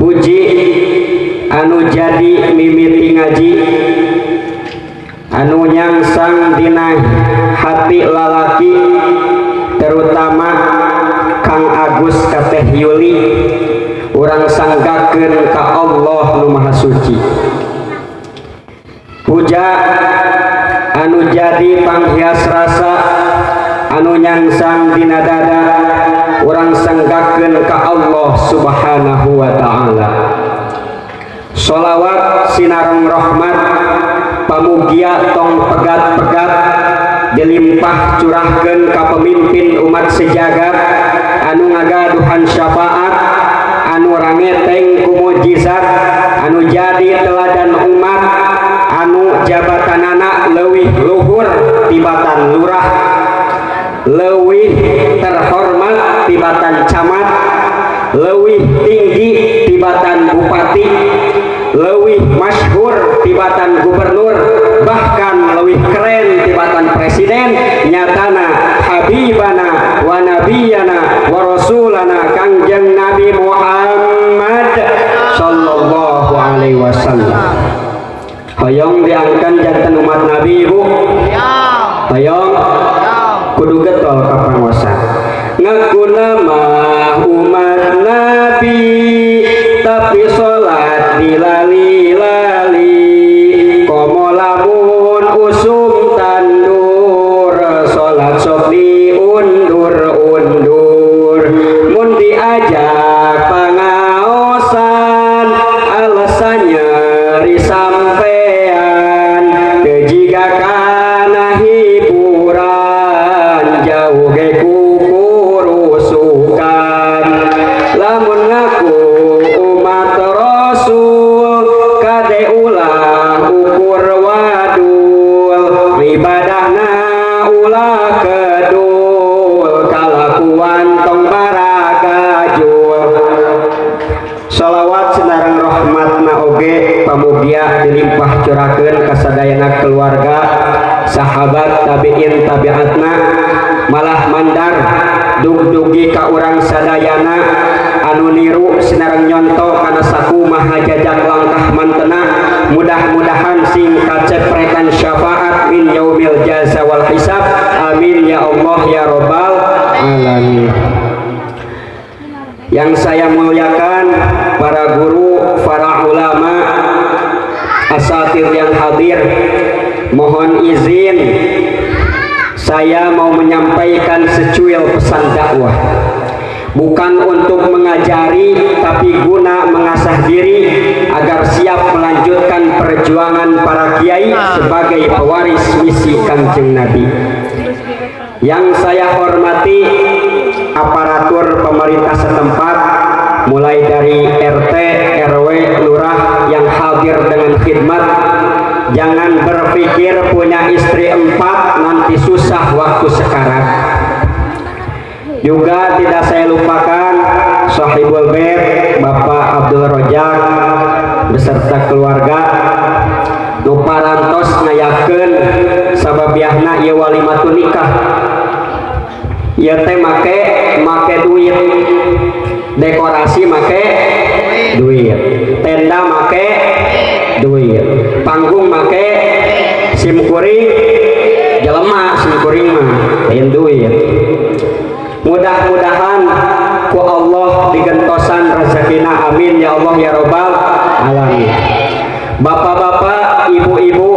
Puji anu jadi mimiti ngaji, anu nyangsang dina hati lalaki, terutama Kang Agus Kateh Yuli, urang sanggakeun ka Allah nu Maha Suci. Puja anu jadi panghias rasa, anu nyangsang dina dada, urang sanggakeun ka Allah Subhanahu wa ta'ala. Sholawat sinareng rahmat pamugia tong pegat-pegat dilimpah curahkeun ka pemimpin umat sejagat anu ngagaduhan syafaat, anu rangeteng ku mukjizat, anu jadi teladan umat, anu jabatanana leuwih luhur tibatan lurah, leuwih terhormat tibatan camat, leuwih tinggi tibatan bupati, leuwih masyhur tibatan gubernur, bahkan leuwih keren tibatan presiden. Nyatana habibana wa nabiyana wa rasulana Kangjeng Nabi Muhammad sallallahu alaihi wasallam. Hoyong diangkan jantan umat Nabi ibu, hoyong kudu getol ka panguasa. Ngakuna mah umat Nabi tapi sholat dilali-lali, komo lamun usum tandur, sholat sok diundur-undur, mun diajak pangaosan alasannya risampean, kejiga kana hiburan jauh ge kukurusukan. Lamun ngaku umat Rasul kade ulah ukur wadul, ibadahna ulah kedul, kalakuan tong baragajul. Sholawat senarang rahmatna oge pamugia dilimpah curahkeun ka sadayana keluarga, sahabat tabiin tabiatna, malah mandar dug-dugi ka urang sadayana anu niru sinareng nyonto kana sakumaha jajak langkah mantena. Mudah-mudahan sing kacepretan syafaat min yaumil jaza wal hisab. Amin ya Allah ya rabbal alamin. Yang saya muliakan para guru, para ulama, asatir yang hadir, mohon izin saya mau menyampaikan secuil pesan dakwah. Bukan untuk mengajari, tapi guna mengasah diri agar siap melanjutkan perjuangan para kiai sebagai pewaris misi Kangjeng Nabi. Yang saya hormati aparatur pemerintah setempat, mulai dari RT, RW, lurah yang hadir dengan khidmat. Jangan berpikir punya istri 4 nanti susah waktu sekarang. Juga tidak saya lupakan Sahibul Bait Bapak Abdul Rojak beserta keluarga nu parantos ngayakeun sababiahna ieu walimatun nikah. Ieu teh make duit, dekorasi make duit, tenda make duit, panggung make sim kuring, jelema sim kuring mah lain duit. Mudah-mudahan ku Allah digentosan rezekina, amin ya Allah ya rabbal alamin. Bapak-bapak, ibu-ibu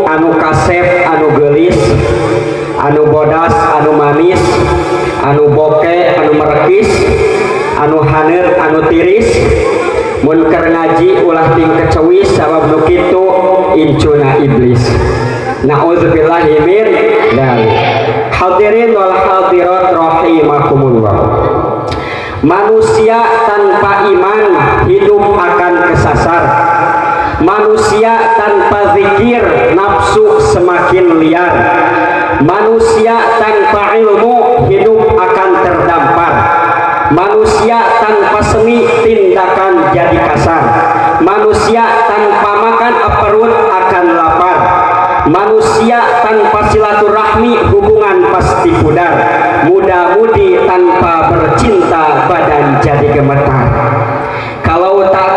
anu kasep, anu gelis, anu bodas, anu manis, anu boke, anu merekis, anu haneut, anu tiris, mun keur ngaji ulah ting kecewis sabab nu kitu incuna iblis. Nauzubillahi min dzalik. Hadirin wal hadirat rahimakumullah. Manusia tanpa iman hidup akan kesasar. Manusia tanpa zikir nafsu semakin liar. Manusia tanpa ilmu hidup akan terdampar. Manusia tanpa seni tindakan jadi kasar. Manusia tanpa makan perut akan lapar. Manusia tanpa silaturahmi hubungan pasti pudar. Muda-mudi tanpa bercinta badan jadi gemetar. Kalau tak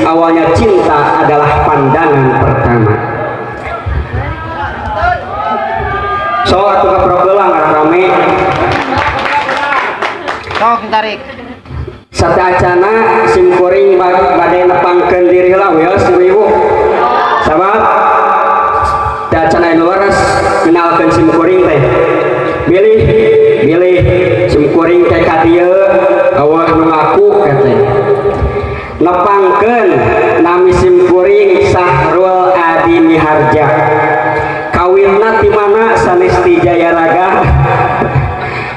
awalnya cinta adalah pandangan pertama. So atuh kaprok gelang rame. Sok tarik. Satacana simkuring bade nepangkeun diri heula we ibu. Sabab tacana luar kenalkeun simkuring teh. Bilih simkuring teh ka dieu eueuh nu ngaku kate. Nepangkeun nami simkuring Sahrul Adi Miharja. Kawinna di mana sanes di Jayaraga.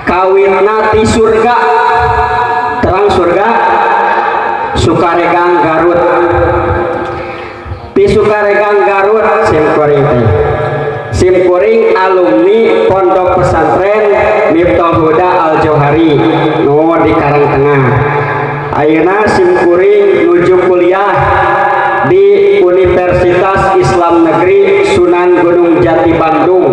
Kawinna di surga. Terang surga Sukaregang Garut. Di Sukaregang Garut simkuring teh. Simkuring alumni Pondok Pesantren Miftah Huda Al Johari nu di Karangtengah. Ayeuna simkuring nuju kuliah di Universitas Islam Negeri Sunan Gunung Jati Bandung,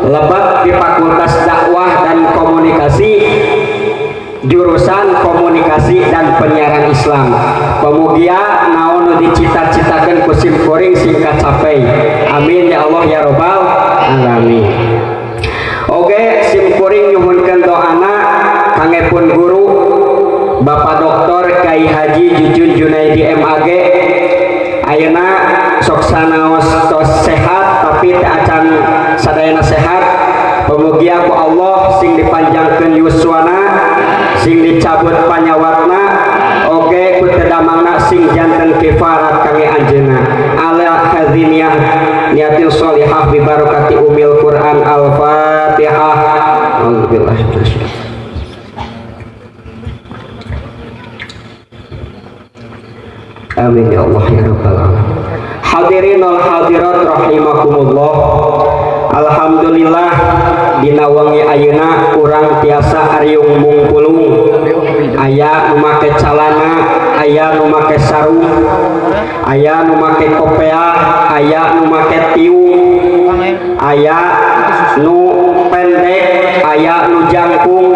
lebat di Fakultas Dakwah dan Komunikasi, jurusan Komunikasi dan Penyiaran Islam. Pemugia naon nu dicita-citakeun ku simkuring singkat capai. Amin ya Allah ya Rabbal alamin. Oge simkuring nyuhunkeun doana kangepun guru Bapak Dr. Kyai Haji Jujun Junaidi MAG. Ayeuna sok sanaos tos sehat tapi teu acan sadayana sehat. Pemugia ku Allah sing dipanjangkeun yuswana, sing dicabut panyawatna, oge ku tedamangna sing janten kifarat kangge anjeunna. Ala hadziniyah niyatil sholihah bi barakati umil Quran Al-Fatihah. Alhamdulillah. Amin ya Allah ya Rabbal alamin. Hadirin wal hadirat rahimakumullah. Alhamdulillah dina wengi ayeuna urang tiasa ariung mungkulung. Aya nu make calana, aya nu make sarung, aya nu make kopea, aya nu make tiung, aya nu pendek, aya nu jangkung,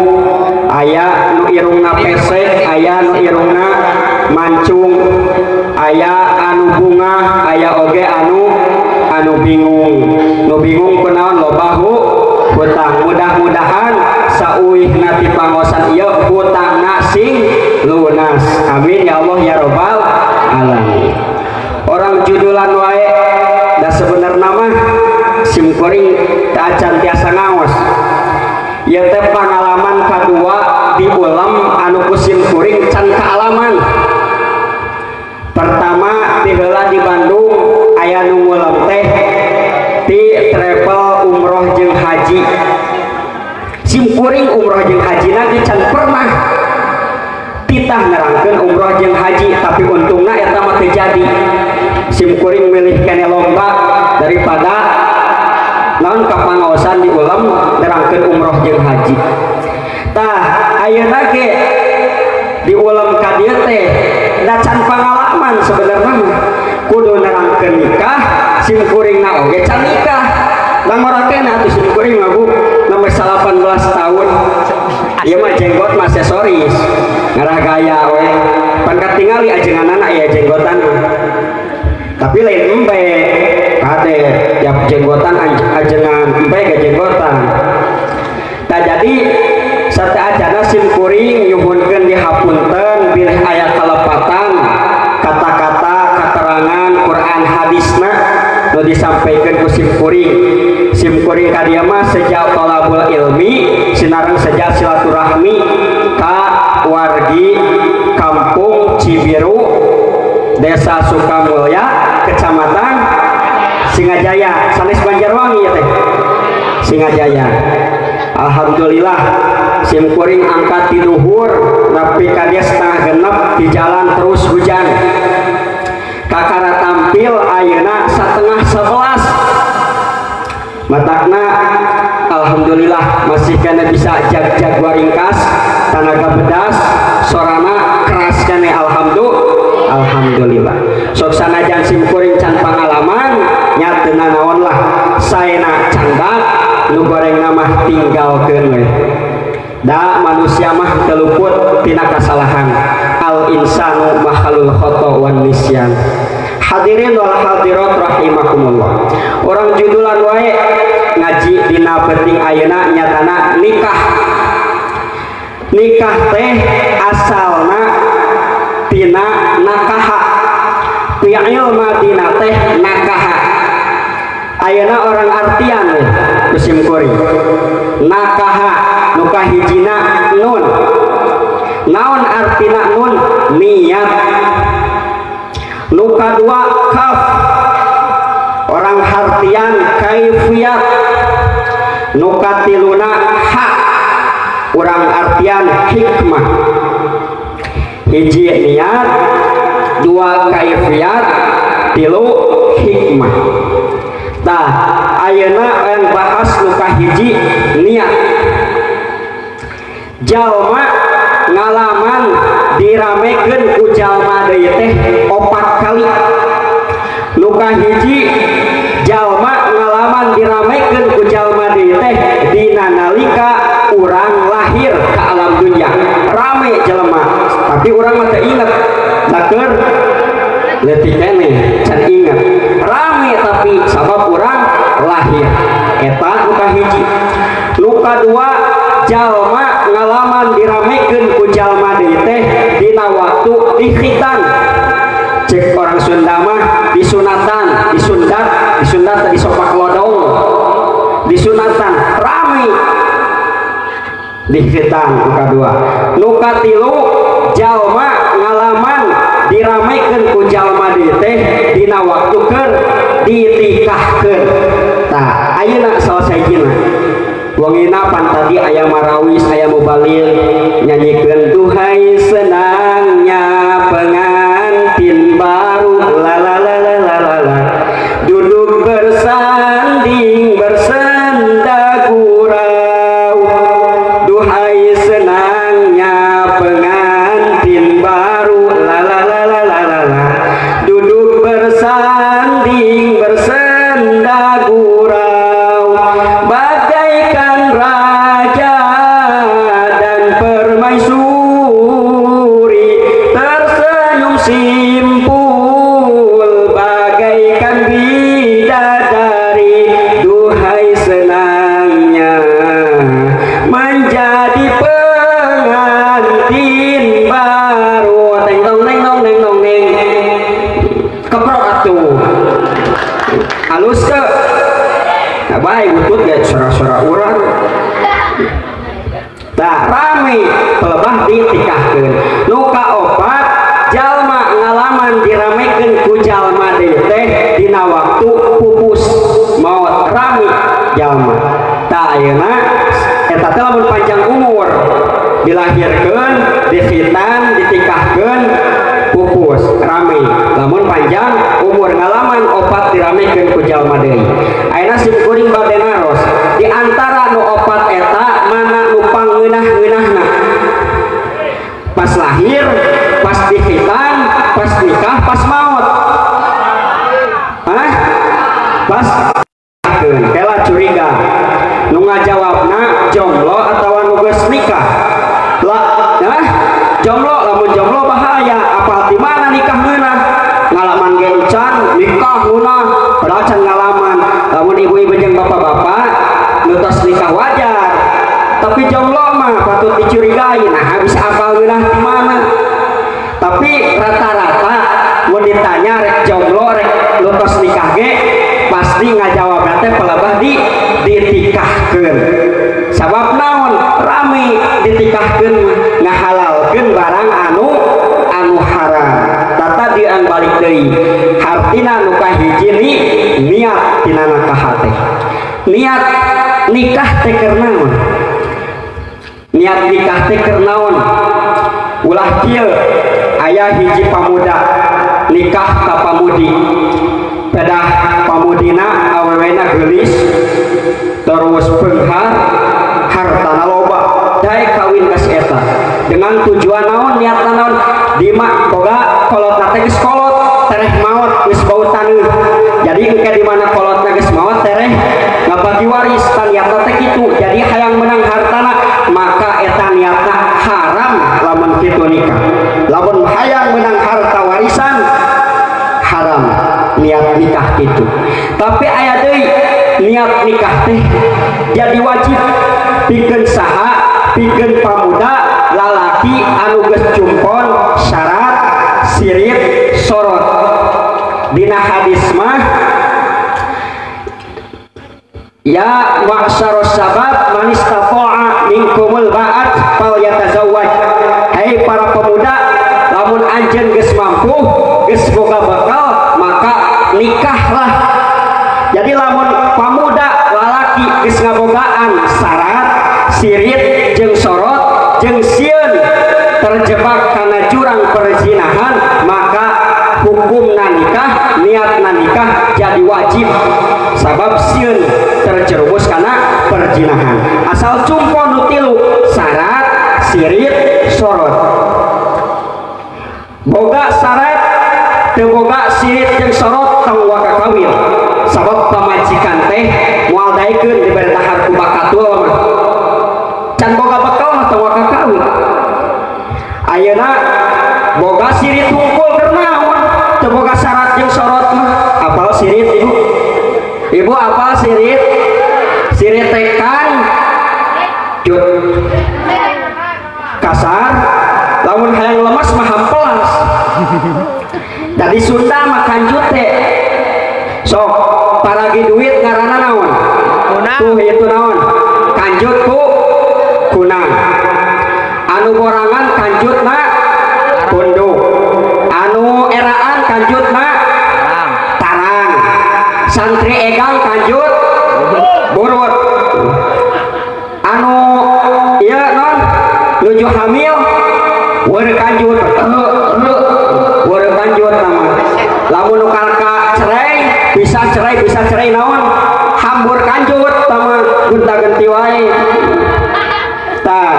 aya nu irungna pesek, aya nu irungna mancung, aya anu bunga, aya oge anu bingung. Nu bingung kunaon lobahu hutang. Mudah-mudahan sauihna ti pangosan ieu hutangna sing lunas. Amin ya Allah ya Rabbal alamin. Orang judulan wae da sebenarna mah simkuring teu acan tiasa ngaos. Ieu teh pangalaman kadua di ulam anu ku simkuring can kaalaman. Pertama di heula di Bandung aya nu ngulam teh ti travel umroh jeung haji. Simkuring umroh jeung hajina ge can pernah titah nerangkeun umroh jeung haji, tapi untungna eta mah teu jadi. Simkuring milih kene lomba daripada naon kapangaosan di ulam nerangkeun umroh jeung haji. Tah ayeuna ge di ulam ka dieu teh da can pangalaman sebenarnya kudu nerangkeun nikah. Simkuringna oge can nikah langorake atuh simkuring mah Bu nomor 18 tahun. Ieu mah jenggot mah aksesoris ngarah gaya we pan katingali ajenganana aya jenggotan tapi lain embe kade tiap jenggotan ajengan embe ke jenggotan. Tak jadi sarta ajana simkuring nyuhunkeun dihapunten bilih aya kalepatan kata-kata keterangan Quran hadisna nu disampaikan ku simkuring. Simkuring ka dieu mah sejak thalabul ilmi sinareng sejak silaturahmi ka wargi kampung Cibiru Desa Sukamulya Kecamatan Singajaya sanes Banjarwangi ya teh Singajaya. Alhamdulillah simkuring angkat di luhur nepi ka dieu setengah genep di jalan terus hujan. Kakara tampil ayeuna 10:30 matakna alhamdulillah masih kena bisa jag-jag waringkas tanaga bedas sorana keras kene alhamdulillah. Sok sanajan simkuring can pangalaman nyateuna naon lah saena canggat nu goreng mah tinggalkeun we. Da manusia mah teu luput tina kasalahan. al insanu mahalul khoto wan nisyan. Hadirin wal hadirat rahimakumullah. Orang judulan wae ngaji dina penting ayeuna nyatana nikah. Nikah teh asalna tina nakaha. Fi'il madina teh nakaha. Ayeuna orang artian musim kori. Nakaha nu kahijina nun. Naon artina nun? Niat. Nu kadua kaf. Orang hartian kaifiyat. Nu katiluna ha. Orang artian hikmah. Hiji niat, dua kaifiyat, tilu hikmah. Tah ayeuna yang bahas nu kahiji niat. Jalma ngalaman diramekeun ku jalma deui teh 4 kali. Nu kahiji jalma ngalaman diramekeun ku jalma deui teh dina nalika urang lahir ke alam dunia. Rame jelema, tapi urang mah teu inget. Saker leutik keneh can inget. Rame tapi sabab urang lahir. Eta nu kahiji. Nu kadua jalma ngalaman diramekeun ku jalma deui teh dina waktu dikhitan. Cek orang Sunda mah disunatan, disundat disopak lodong. Disunatan rame. Dikhitan nu kadua. Nu katilu jalma ngalaman diramekeun ku jalma deui teh dina waktu keur ditikahkeun. Tah ayeuna salesajina wongina pan tadi aya marawis aya mubalil nyanyikeun duhai senangnya pengantin baru la la la la la la la duduk bersanding bersenda gurau duhai senangnya pengantin baru la la la la la la la duduk bersanding bersenda gurau bagaikan raja dan permaisuri tersenyum simpul bagaikan bidadari duhai senangnya menjadi pengantin baru teng tong neng nong neng nong neng keprok atuh halus ke nah, baik butut gak suara-suara urang. Nah rame pelebah ditikahkeun. Nu kaopat jalma ngalaman diramekeun ku jalma deui teh dina waktu pupus maot rame jalma. Tah ayeuna eta teh lamun panjang umur dilahirkeun, dikhitan, ditikahkeun, pupus rame. Lamun panjang umur ngalaman opat diramekeun ku jalma deui. Ayeuna sim kuring bade naros di antara nu opat eta mana nu pangeunah-ngeunahna. Pas lahir, pas dikhitan, pas nikah, pas maut. Hah? Pas kela curiga. Nu ngajawabna jomblo atawa nu geus nikah. Lah, jomblo lamun jomblo bahaya. Apa di mana nikah ngeunah? Ngalaman ge encan nikah ngeunah, padahal can ngalaman. Lamun ibu-ibu jeung bapak-bapak nu tos nikah wajar. Tapi jomblo mah patut dicurigai. Nah, bisa apa ngeunah di mana? Tapi rata-rata mun ditanya rek jomblo rek nu tos nikah ge pasti ngajawabna teh pelebah ditikahkeun. Sabab naon? Rame ditikahkeun ngahalalkeun barang anu haram. Tata dian balik deui. Hartina nu kahiji niat tina nikah teh. Niat nikah teh keur naon? Niat nikah teh keur naon? Ulah kieu aya hiji pamuda nikah ka pamudi. Pedah pamudina awewena geulis terus peunghar hartana loba daek kawin ka si eta dengan tujuan naon niatna naon dima boga kolotna teh geus kolot tereh maot geus bau taneuh jadi engke di mana kolotna geus maot tereh ngabagi waris tan niatna teh kitu jadi hayang menang hartana maka eta niatna haram lamun kitu nikah lamun nikah gitu. Tapi aya deui niat nikah teh jadi wajib pikeun saha, pikeun pamuda lalaki anu geus cumpon syarat sirit sorot. Dina hadis mah ya ma'syarus sabab man istata'a minkumul ba'at falyatazawwaj. Hai para pemuda, lamun anjeun geus mampu, geus boga bekal, maka nikahlah. Jadi lamun pemuda lalaki geus ngabogaan syarat sirit jeung sorot jeung sieun terjebak kana jurang perzinahan, maka hukumna nikah, niatna nikah jadi wajib sabab sieun terjerumus karena perzinahan. Asal cumpon nu tilu syarat sirit sorot. Boga syarat teu boga sirit jeung sorot tong waka kawin sabab pamajikan teh moal daekeun dibere dahar ku bakatul mah can boga bekal mah tong waka kawin. Ayeuna boga sirit hungkul keur naon teu boga syarat jeung sorot mah. Apal sirit ibu? Ibu apal sirit? Sirit tekan cut kasar, lamun hayang lemas mah hampelas. Dari Sunda makan jute sok paragi duit ngaranna naon? Tuh itu naon? Kanjut ku kunang. Anu borangan kanjutna punduk. Anu eraan kanjutna tarang. Santri egang kanjut burut. Anu ieu non nuju hamil weur kanjut weur kanjut nama. Lamun nu kalka cerai bisa cerai naon hambur kanjut sama gunta-ganti wae. Tah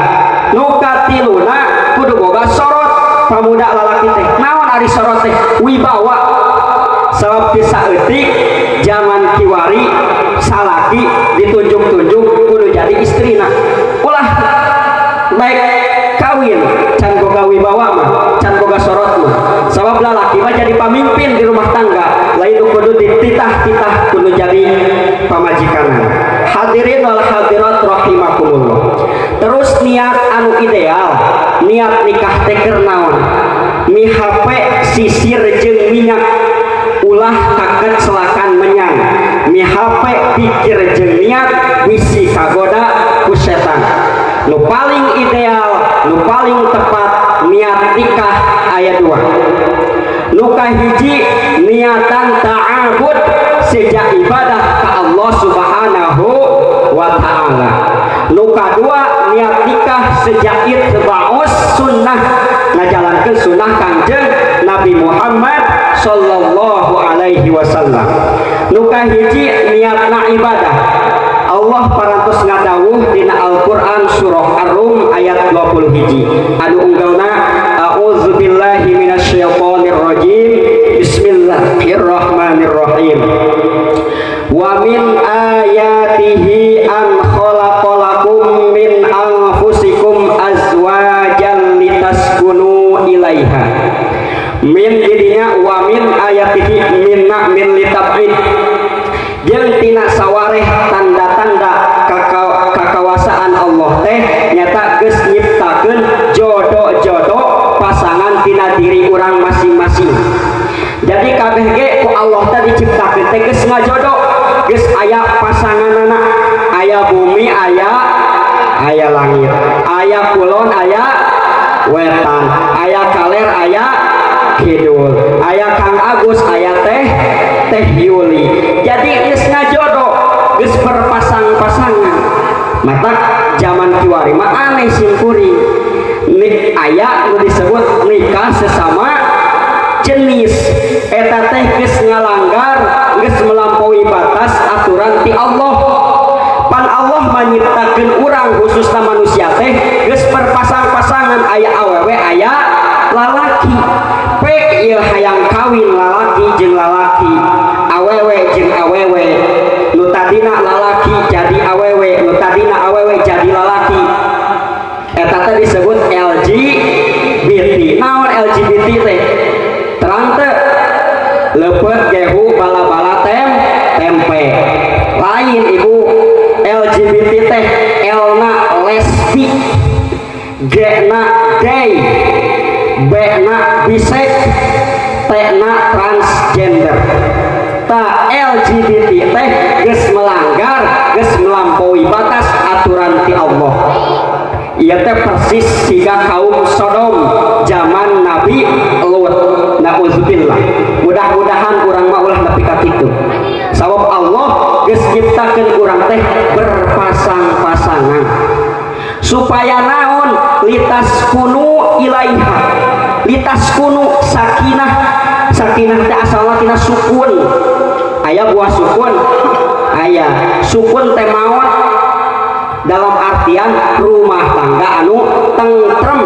nu katiluna kudu boga sorot pamuda lalaki teh. Naon ari sorot teh? Wibawa. Sabab bisa eutik zaman kiwari salaki ditunjuk-tunjuk kudu jadi istrina. Ulah baik kawin can boga wibawa mah, can boga sorot mah. Sabab lalaki mah jadi pamimpin di rumah tangga, lain kudu dititah-titah kudu jadi pamajikanan. Hadirin wal hadirat rahimakumullah. Terus niat anu ideal, niat nikah teh keur naon? Mihape sisir jeung minyak ulah kaget selakan menyang. Mihape pikir jeung niat bisi kagoda ku setan. Nu paling ideal, nu paling tepat niat nikah aya 2. Nu kahiji niatan ta'abud sejak ibadah ka Allah Subhanahu wa taala. Nu kadua niat nikah sejak itba'us sunnah, ngajalankeun sunnah Kangjeng Nabi Muhammad sallallahu alaihi wasallam. Nu kahiji niatna ibadah. Allah parantos ngadawuh dina Al-Qur'an surah Ar-Rum ayat 21. Anu unggalna a'udzubillahi minasyaitonir rajim. Bismillahirrahmanirrahim. Wa min ayatihi an khalaqalakum min anfusikum azwajan litaskunu ilaiha. Min didinya wa min ayatihi minna min litab'id. Jeung tina sawareh tanda-tanda kakawasaan Allah teh nyata geus nyiptakeun jodoh-jodoh pasangan tina diri urang masing-masing. Jadi kabeh ge ku Allah teh diciptakeun teh geus ngajodoh, geus aya pasanganana, aya bumi, aya langit, aya kulon, aya wetan, aya kaler, aya kidul, aya Kang Agus, aya teh Yuli. Jadi geus ngajodoh, geus berpasang-pasangan. Mata zaman kiwari mah aneh simkuring. Nik aya nu disebut nikah sesama jenis. Eta teh geus ngalanggar, geus melampaui batas aturan ti Allah. Pan Allah menyiptakeun urang khususna manusia teh geus berpasang-pasangan, aya awewe, aya lalaki. Pek ieu hayang kawin lalaki jeung lalaki, awewe jeung awewe, nu tadina lalaki jadi awewe, nu tadina awewe jadi lalaki. Eta teh disebut LGBT. Naon LGBT teh? Terang teh lepet gehu bala-bala tempe lain ibu LGBT teh L-na lesbi, G-na gay, B-na bisek, T-na transgender. Ta LGBT teh geus melanggar, geus melampaui batas aturan ti Allah. Ieu teh persis siga kaum Sodom zaman Nabi Lut. Nauzubillah. Mudah-mudahan urang mah ulah nepi ka kitu. Sabab Allah geus nyiptakeun urang teh berpasang-pasangan. Supaya naon? Litas kunu ilaiha. Litas kunu sakinah. Sakinah teh asalna tina sukun. Aya buah sukun. Aya sukun teh maot dalam artian rumah tangga anu tentrem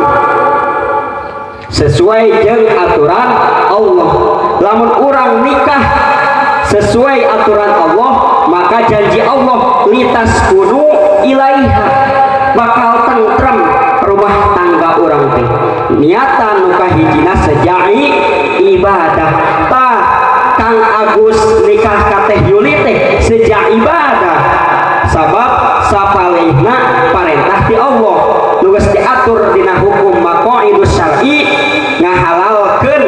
sesuai jeung aturan Allah. Lamun urang nikah sesuai aturan Allah, maka janji Allah litas kunu ilaiha, bakal tentrem rumah tangga urang teh. Niatan nu kahijina sejai ibadah. Ta Kang Agus nikah ka Teh Yuli teh sejak ibadah. Sabab sapalehna parentah ti Allah nu geus diatur dina hukum maqaidus syar'i ngahalalkeun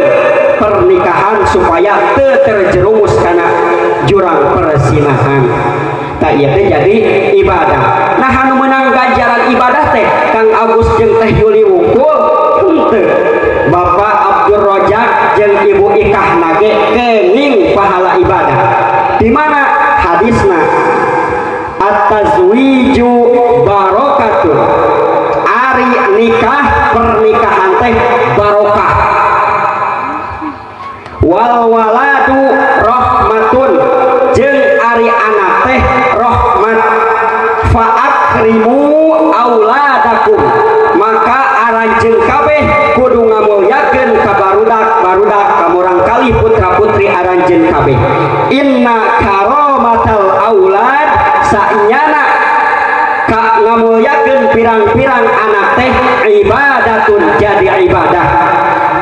pernikahan supaya teu terjerumus kana jurang persinahan. Tah ieu teh jadi ibadah. Nah anu meunang ganjaran ibadah teh Kang Agus jeung Teh Yuli wungkul henteu. Bapak Abdul Rojak jeung Ibu Ikah nage keuning pahala ibadah. Di mana hadisna? At-tazwiju barokatun. Ari nikah pernikahan teh barokah. Wal waladu rahmatun. Jeung ari anak teh rahmat. Fa akrimu auladakum. Maka aranjeun kabeh kudu ngamulyakeun ka barudak-barudak kamurang kali putra-putri aranjeun kabeh. Inna karamatal aulad sanyana ka ngamulyakeun pirang-pirang anak teh ibadatun jadi ibadah.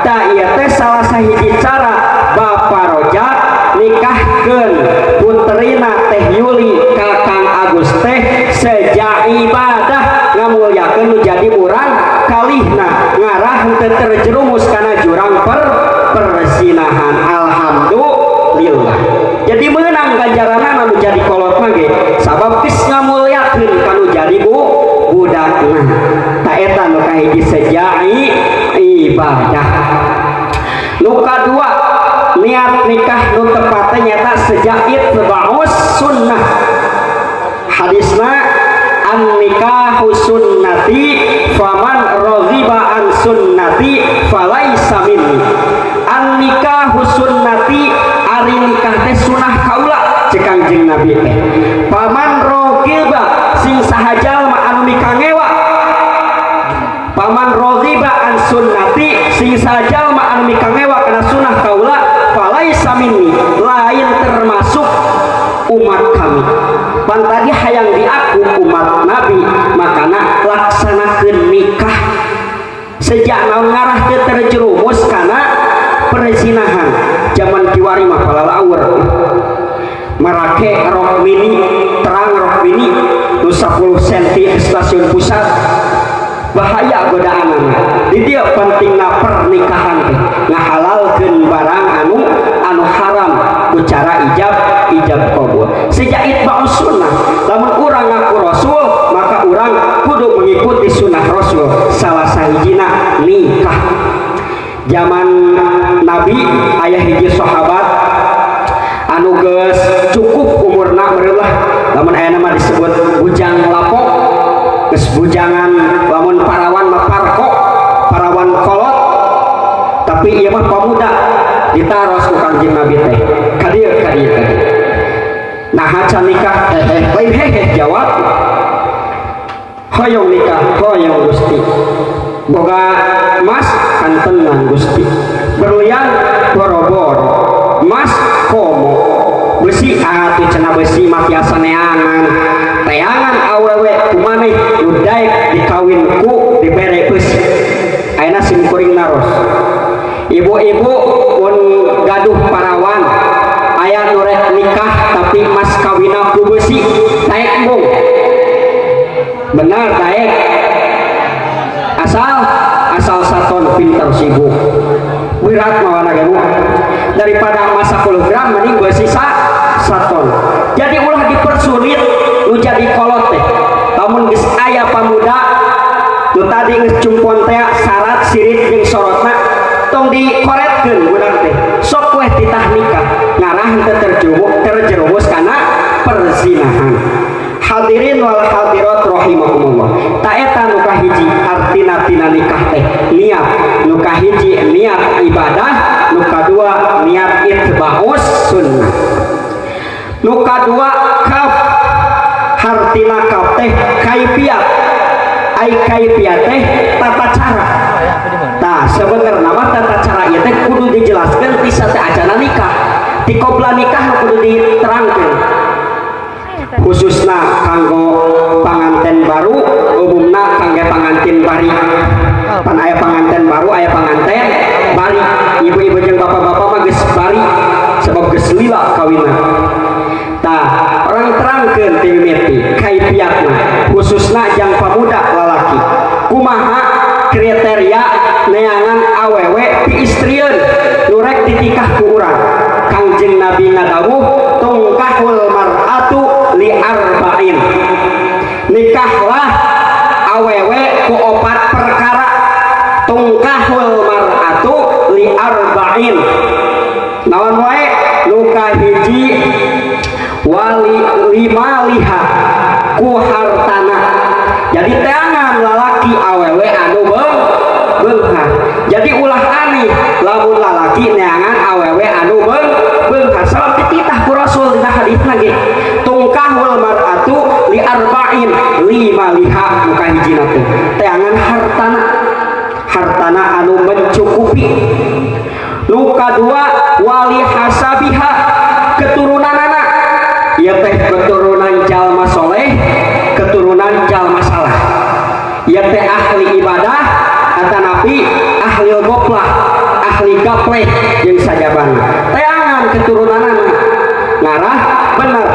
Ta ieu teh salah sahiji cara Bapak Rojak nikahkeun putrina Teh Yuli ka Kang Agus teh sejak ibadah ngamulyakeun nu jadi urang kalihna ngarah henteu terjerumus kana jurang persinahan. Alhamdulillah. Jadi meunang ganjaranna anu jadi kolot mah ge sabab geus ngamulyakeun kanu jadi budakna. Ta eta nu kahiji sejai ibadah. Nu kadua niat nikah nu tepat nyata sejak itba'us sunnah. Hadisna an nikahu sunnati faman raghiba an sunnati falaisa minni. An nikahu sunnati ari nikah teh sunah kaula cek Kangjeng Nabi teh. Paman raghiba sing sahaja mah anu mikangewa. Paman raghiba an sunnati sing sahaja mah anu mikangewa kana sunah kaula falaisa minni, lain termasuk umat kami. Pan tadi hayang diaku umat Nabi, makana laksanakeun nikah sejak naon ngarah teu terjerumus kana perzinahan. Zaman kiwari mah palalaur marake rok mini, terang rok mini nu 10 cm di stasiun pusat, bahaya godaanana. Di dieu pentingna pernikahan teh ngahalalkeun barang anu haram ku cara ijab qabul. Sejak itba'us sunnah, lamun urang ngaku rasul maka urang kudu mengikuti sunnah rasul. Salah sahijina nikah. Zaman Nabi aya hiji sahabat anu geus cukup umurna meureullah, lamun aya nama disebut bujang lapok, geus bujangan, lamun parawan mah parko, parawan kolot, tapi ieu mah pamuda ditaros ku Kangjeng Nabi teh. Kadieu. Nah haca nikah lain hehe jawab. Hoyong nikah, hoyong Gusti. Boga emas kantenan Gusti. Berlian boro-boro. Emas komo. Besi atuh cenah besi mah tiasa neangan. Teangan awewe kumaneh nu daek dikawinku dibere eus. Ayeuna sim kuring naros. Ibu-ibu pun gaduh parawan besi taek bung benar taek asal saton pinter sibuk berat mawana gebu daripada masa kilogram mending gue sisa saton jadi ulah dipersulit lu jadi kolot teh namun geus aya pamuda lu tadi geus cumpon teh syarat sirit jeung sorotna tong dikoretkeun budak teh sok weh titah nikah ngarah teu terjerumus kana perzinahan. Hadirin wal hadirat rahimakumullah ta eta nu kahiji artina tina nikah teh niat nu kahiji niat ibadah nu kadua niat itba'us sunnah nu kadua kaf hartina kaf teh kaifiat ai kaifiat teh tata cara tah sebenarnya mah tata cara ieu teh kudu dijelaskeun ti sateacana nikah ti qobla nikah kudu diterangkeun khususna kanggo panganten baru umumna kangge pangantin bari pan aya panganten baru aya panganten bari ibu-ibu jeung bapak-bapak mah geus bari sebab geus lila kawinna tah orang terangkeun ti mimiti kaifiatna khususna jang pamuda lalaki kumaha kriteria neangan awewe piistrieun nu rek ditikah ku urang Kangjeng Nabi ngadawuh tungkahul mar'atu li arba'in nikahlah awewe ku 4 perkara tungkahul mar'atu li arba'in naon wae nu kahiji wali lima liha ku hartana jadi teangan lalaki awewe anu beunghar jadi ulah ani lamun lalaki neangan awewe anu beunghar sabab dititah ku Rasul dina hadis lagi tungkahul mar'atu li arba'in lima liha muka hijina teh teangan hartana anu mencukupi nu kadua wali hasabiha keturunanana ieu teh keturunan jalma soleh keturunan jalma salah ieu teh ahli ibadah atanapi ahli goplah ahli gapleh jeung sajabana teangan keturunanana ngarah bener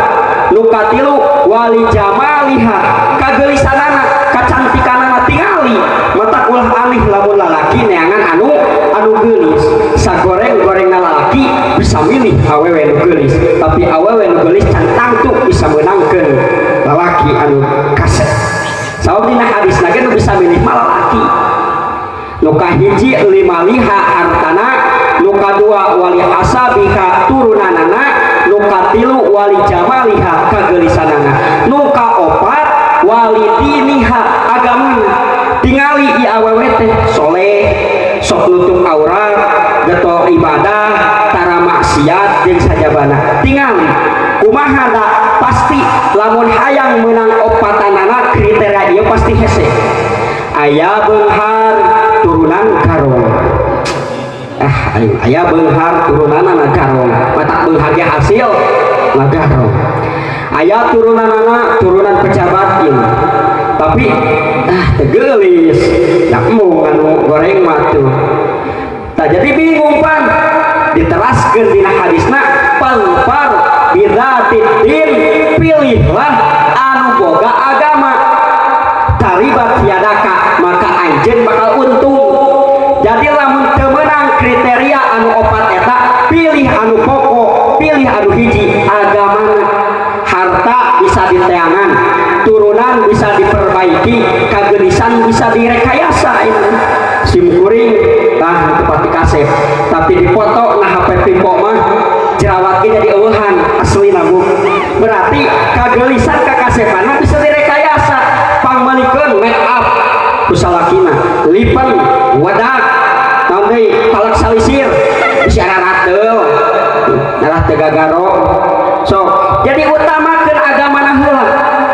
nu katilu wali jamaliha kagelisanana kacantikanana tingali mata ulah alih lamun lalaki neangan anu geulis sagoreng-gorengna lalaki bisa milih awewe nu geulis tapi awewe nu geulis can tangtu bisa menangkeun lalaki anu kasep sabab dina hadis lagi nu bisa milih mah lalaki nu kahiji lima liha hartana nu kadua wali asabiha turunanana nu katilu wali jamaliha kagelisanana nu kaopat wali diniha agamana tingali ieu awewe teh soleh sok nutup aurat geto ibadah tara maksiat jeung sajabana tingali kumaha da pasti lamun hayang meunang opatanana kriteria ieu pasti hese aya beunghar turunan garong aya beunghar turunanana garong mata beunghar ge hasil na garong aya turunanana turunan pejabat ieu tapi tegeulis dakmu anu goreng mah tuh tah jadi bingung pan diteraskeun dina hadisna palpar bidzatid din pilihlah anu boga agama taribat yadaka maka anjeun bakal untung jadi lamun teu meunang kriteria anu opat eta pilih anu pokok pilih anu hiji agamana harta bisa diteangan turunan bisa diperbaiki kagelisan bisa direkayasa ini simkuring tah tepati kasep tapi dipoto nah HP pipo mah jerawat ge jadi eueuhan asli nabu berarti kagelisan kakasepanna bisa direkayasa pangmalikeun make up ku salakina lipen wadak naon deui talak salisir isyarat teu ngalah teu gagaro so jadi utamakeun agamana heula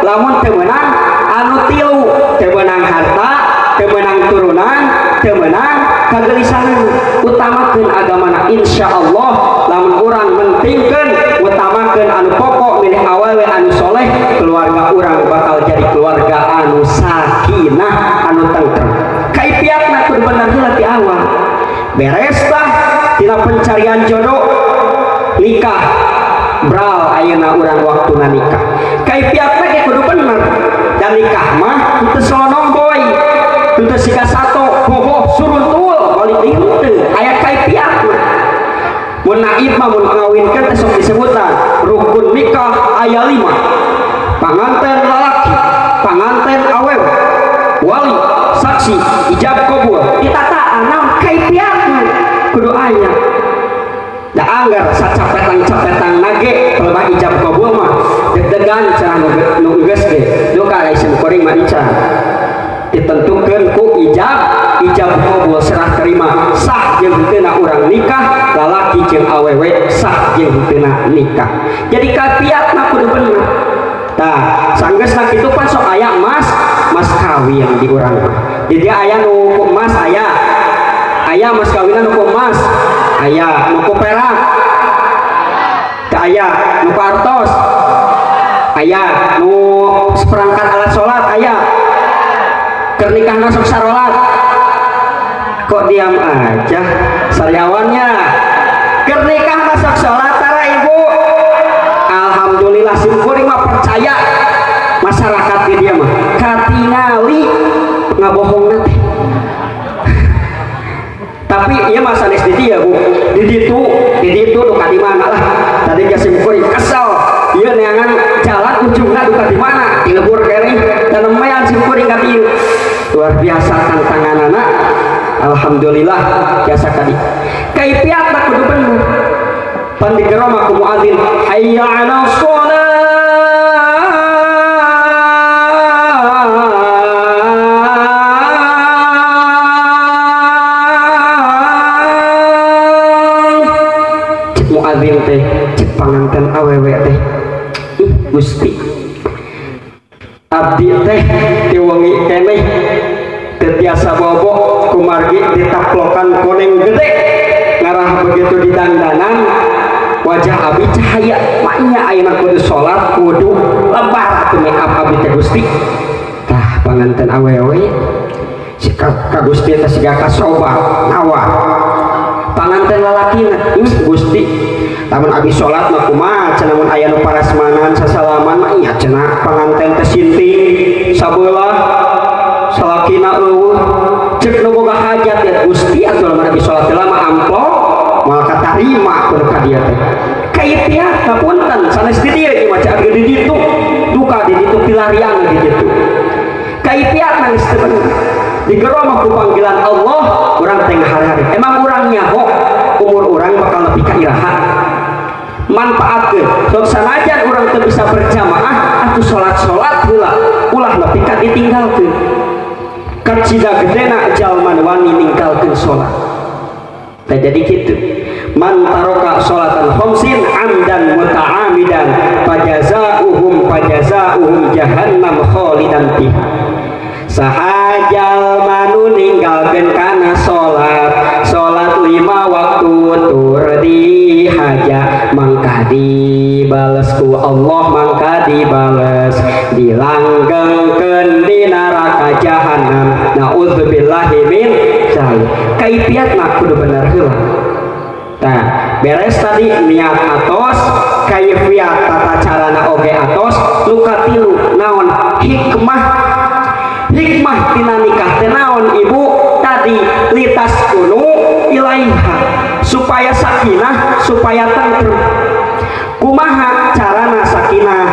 lamun teu meunang anu tilu teu meunang harta teu meunang turunan teu meunang kagelisanan utamakeun agamana insyaallah lamun urang mentingkeun utamakeun anu pokok milih awewe anu soleh keluarga urang bakal jadi keluarga anu sakinah anu tentrem kaifiatna kudu bener heula ti awal beres tah tina pencarian jodoh nikah bral ayeuna urang waktuna nikah kaifiatna ge kudu bener dan nikah mah teu selonong boy teu siga sato boboh suruntul balik deui teu aya kaifiatna mun naib mah mun ngawinkeun teh sok disebutan rukun nikah aya 5 panganten lalaki panganten awewe wali saksi ijab kabul ditata naon kaifiatna kudu aya da anggar sacapetang-capetang nage pelebah ijab kabul mah deg-degan cenah nu geus ge duka aya simkuring mah dican ditentukeun ku ijab kabul serah terima sah jeung henteu urang nikah lalaki jeung awewe sah jeung henteu nikah jadi kaifiatna kudu bener tah sanggeusna kitu pan sok aya mas kawin di urang mah jadi aya nu ku emas aya mas kawinan nu ku emas aya nu ku perak teh aya nu ku artos aya nu seperangkat alat salat aya keur nikahna sok sarolat kok diam aja sariawannya keur nikahna sok salat tara ibu alhamdulillah simkuring mah percaya masyarakat di dia mah katingali ngabohongna teh tapi ieu mah sanes di dia bu di ditu duka di mana lah tadi geus simkuring kesel ieu neangan jalan ujungna duka di mana di lebur kene dan memean simkuring ka dieu luar biasa tantanganana alhamdulillah biasa kadi kaifiatna kudu bener pan digero mah ku muadzin hayya 'alas shalah muadzin teh cek panganten awewe teh Gusti abdi teh diwengi keneh teu tiasa bobo kumargi ditaplokan koneng gede ngarah begitu di dandanan wajah abi cahaya maknya ayeuna kudu salat kudu lebar teu make up abi teh Gusti tah panganten awewe si ka Gusti teh siga kasoba nawa panganten lalakina Gusti lamun abi salat mah kumaha cenah mun aya nu parasmanan sasalaman mah nya cenah panganten teh sinting sabeula salakina eueuh cek nu boga hajat ya Gusti atuh lamun abi salat lama amplop moal katarima kudu ka dieu teh kaifiatna punten sanes di dieu ieu maca di ditu duka di ditu pilarian di ditu kaifiatna geus teu bener digero mah ku panggilan Allah urang teh ngahari-hari emang urang nyaho umur urang bakal nepi ka iraha manfaatkeun sok sanajan urang teu bisa berjamaah atuh salat heula ulah nepi ka ditinggalkeun kacida gedena jalma wani ninggalkeun salat teh jadi kitu man taroka sholatan khamsin amdan muta'amidan fajazauhum jahannam khalidan fiha sahajal manu ninggalkeun kana salat 5 waktu tur dihaja mangka dibales ku Allah mangka dibales dilanggengkeun di neraka jahanam naudzubillahi min dzalik kaifiatna kudu bener heula tah beres tadi niat atos kaifiat tata carana oge atos luka tilu naon hikmah tina nikah teh naon ibu tadi litas kunu ilaiha supaya sakinah supaya tentrem kumaha carana sakinah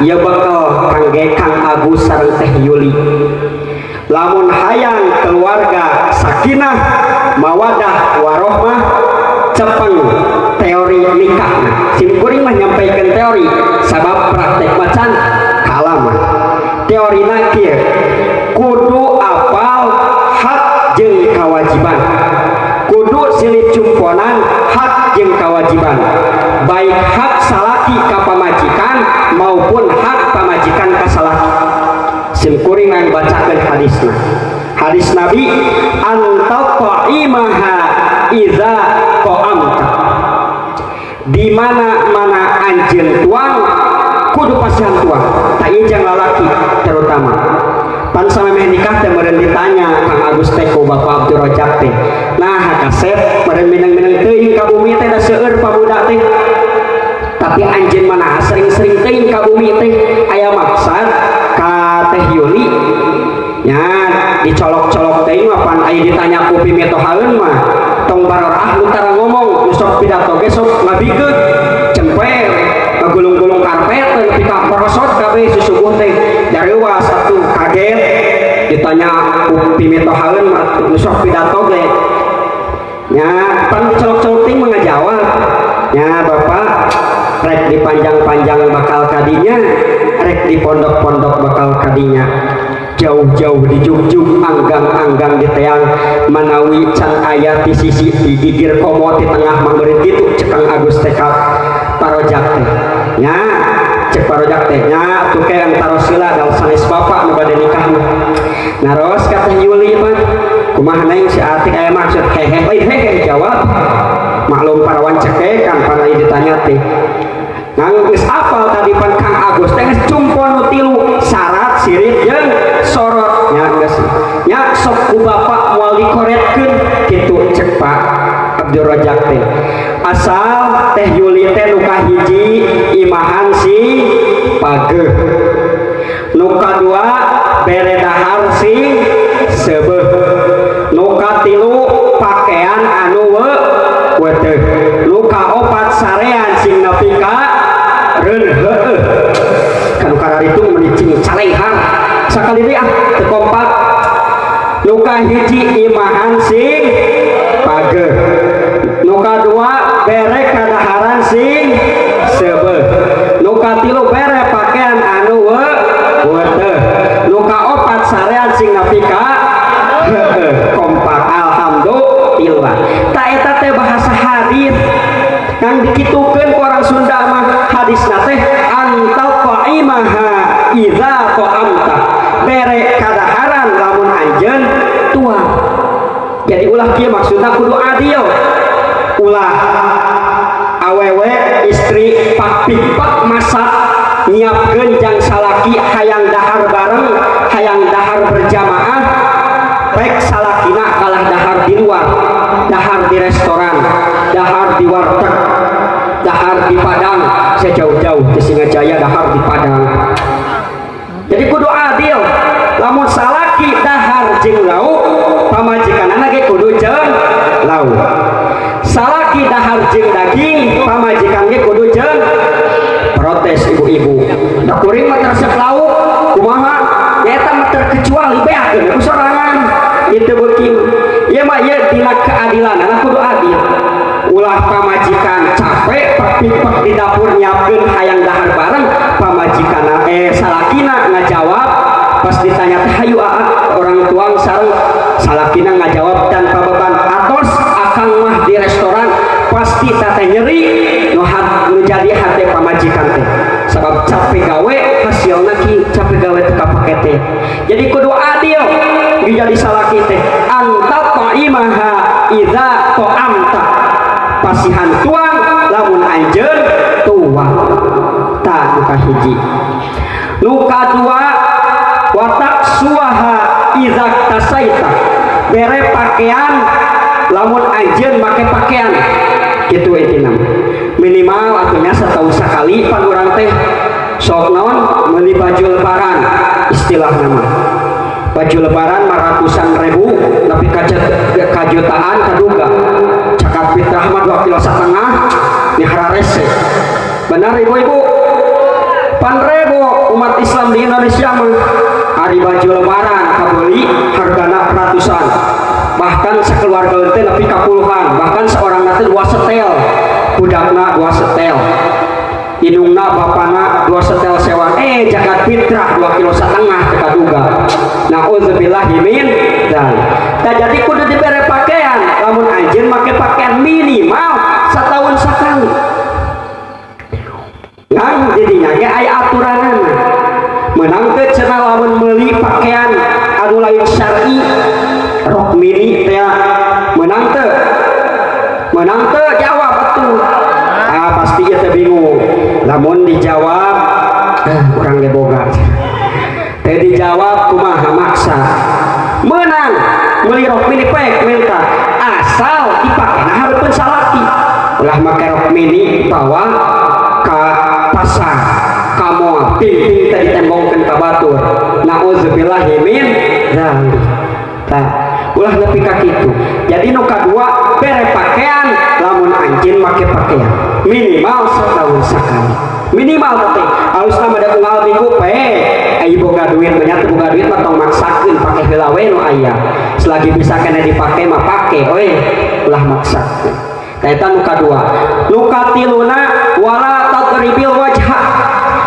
ya bakal kangge Kang Agus sareng Teh Yuli lamun hayang keluarga sakinah mawadah warohmah cepeng teori nikahna simkuring mah nyampaikan teori sabab praktek macan kalaman teorina kieu kudu apal hak jeung kewajiban kudu silih cumponan hak jeung kewajiban baik hak salaki ka pamajikan maupun hak pamajikan ka salaki simkuring ngan bacakeun hadis Nabi antaqaimaha iza qamta di mana anjeun tuang kudu pasihan tuang tak ijang lalaki terutama pan samemeh nikah teh meureun ditanya Kang Agus teh ku Bapak Abdul Rojak teh nah kasep meureun minang-minang teuing ka bumi teh da seueur pabudak teh tapi anjeun pimetohaeun mah tong barorah nu tara ngomong sok pidato ge sok ngabikeun cemper ngagulung-gulung karpet nepi ka korosot kabeh susubuh teh jareuwas atuh kaget ditanya ku pimetohaeun mah nu sok pidato ge nya pan dicolok-colok ting mangajawab nya bapak rek dipanjang-panjang bakal kadinya rek di pondok-pondok bakal kadinya jauh-jauh di jugjug anggang-anggang di teang manawi can aya di sisi di gigir komo di tengah mangeureun kitu cekang Agus tekad parojak teh nya cek parojak teh nya atuh ke antara sila dal sanes bapak nu bade nikah naros ka Teh Yuli mah kumaha neng si Atik aya maksud hehe hehe jawab maklum parawan cekekan panai ditanya teh nang geus apal tadi pan Kang Agus teh geus cumpo nu tilu syarat sirit jeung sorot nya geus nya sok ku bapak moal dikoretkeun kitu cek Pak Abdul Rajak teh asal Teh Yuli teh nu kahiji imahan si pageuh nu kadua bere dahar si seubeuh nu katilu pakaian anu weuteuh nu kaopat sarean sing nepi ka reun heueuh kanu kararitung menicing calenghan sakali deui teu kompak nu kahiji imahan sing pageuh nu kadua bere kadaharan sing seubeuh nu katilu bere pakaian anu weuteuh nu kaopat sarean sing nepi ka heueuh kompak alhamdulillah ta eta teh bahasa hadis kang dikitukeun ku orang Sunda mah hadisna teh anta qaimaha idza qamta bere kadaharan lamun anjeun tua jadi ulah kieu maksudna kudu adil ulah awewe istri pak pipak masak nyiapkeun jang salaki hayang dahar bareng hayang dahar berjamaah baik salakina kalah dahar di luar dahar di restoran dahar di warteg dahar di Padang sejauh-jauh di Singajaya dahar di Padang jadi kudu adil lamun salaki dahar jeung lauk pamajikanana ge kudu jeung lauk salaki dahar jeung daging pamajikan ge kudu jeung protes ibu-ibu da kuring mah resep lauk kumaha eta mah terkecuali beakeun ku sorangan itu beuki ieu mah ieu dina keadilan anak kudu adil ulah pamajikan capek pepipek di dapur nyiapkeun hayang dahar bareng pamajikan salakina ngajawab pas ditanya teh hayu orang tuang sareng salakina ngajawab tanpa beban atos akang mah di restoran pasti teh nyeri nu jadi hate pamajikan teh sabab capek gawe hasilna ki capek gawe teu kapake teh jadi kudu adil jadi salaki teh anta qaimaha idza qamta pasihan tuang lamun anjeun tuang ta nu kahiji nu kadua watak suaha idza tasaita bere pakaian lamun anjeun make pakaian kitu etina minimal atunya setahun sekali pan urang teh sok naon meuli baju lebaran istilah nama baju lebaran ratusan ribu tapi kajutaan kaduga cakap fitrah mah 2,5 kilo nihara rese benar ibu-ibu pan ribu umat Islam di Indonesia mah hari baju lebaran kabeli hargana ratusan bahkan sekeluarga teh nepi ka puluhan bahkan seorang nanti 2 setel budakna 2 setel indungna bapana 2 setel sewa jagat fitrah 2,5 kilo tekaduga na'udzubillahi min dan jadi kudu dibere pakaian lamun anjeun make pakaian minimal setahun sekali ngan jadinya ge aya aturanana menang teh cenah lamun meuli pakaian anu lain syar'i rok mini teh menang teh jawab atuh pasti ieu teh bingung lamun dijawab urang ge boga teh dijawab kumaha maksa menang meuli rok mini pek minta asal dipakena hareupeun salaki ulah make rok mini bawa ka pasar ka moal ting-ting teh ditembongkeun ka batur nauzubillahi min dzalik tah ulah nepi ka kitu. Jadi nu kadua bere pakaian lamun anjeun make pakaian minimal setahun sekali, minimal teh halus nama ada unggal minggu pe ayo boga duit banyak tuh boga duit mah tong maksakeun pake heula we nu aya selagi bisa kena dipake mah pake we ulah maksakeun. Eta nu kadua. Nu katiluna wala tadribil wajha,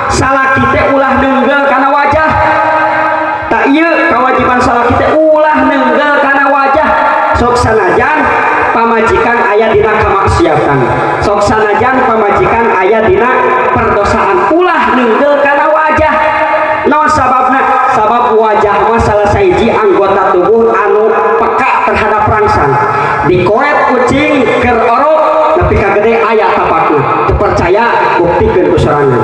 salaki teh ulah neunggel kana wajah. Tak ieu kewajiban salaki teh ulah neunggel kana wajah. Sok sanajan pamajikan aya dina kamaksiatan, sok sanajan pamajikan aya dina perdosaan, ulah neunggel kana wajah. Naon sababna? Sabab wajah mah salah sahiji anggota tubuh anu peka terhadap rangsang. Dikoet kucing keur orok nepi ka gede aya tapakna. Teu percaya buktikeun ku sorangan.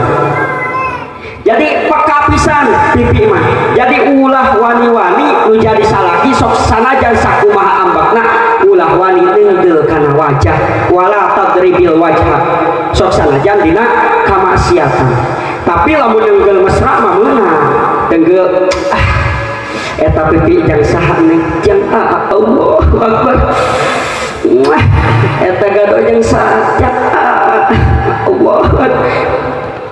Jadi peka pisan pipi mah. Jadi ulah wani-wani nu jadi salaki sok sanajan sakumaha ambakna ulah wani neunggel kana wajah wala tadribil wajha, sok sanajan dina kamaksiatan. Tapi lamun neunggel mesra mah meunang teunggel eta pipi jang saha nih jang Allahu akbar eta gado jang saha jang Allah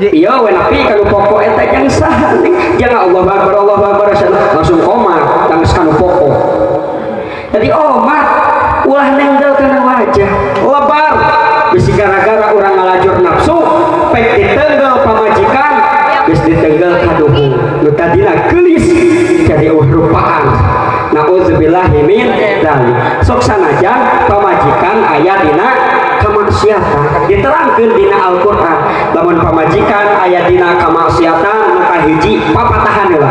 iya we napi kanu pokok eta jang saha nih jang Allahu akbar langsung koma tangis kanu pokok. Jadi omat ulah nenggel kana wajah lebar bisi gara-gara urang ngalajur nafsu pek ditenggel pamajikan geus ditenggel kaduhung nu tadina geulis jadi rupaan. Nauzubillahi min dzalik. Sok sanajan pamajikan aya dina kamaksiatan diterangkeun dina Al-Qur'an. Lamun pamajikan aya dina kamaksiatan maka hiji papatahan heula.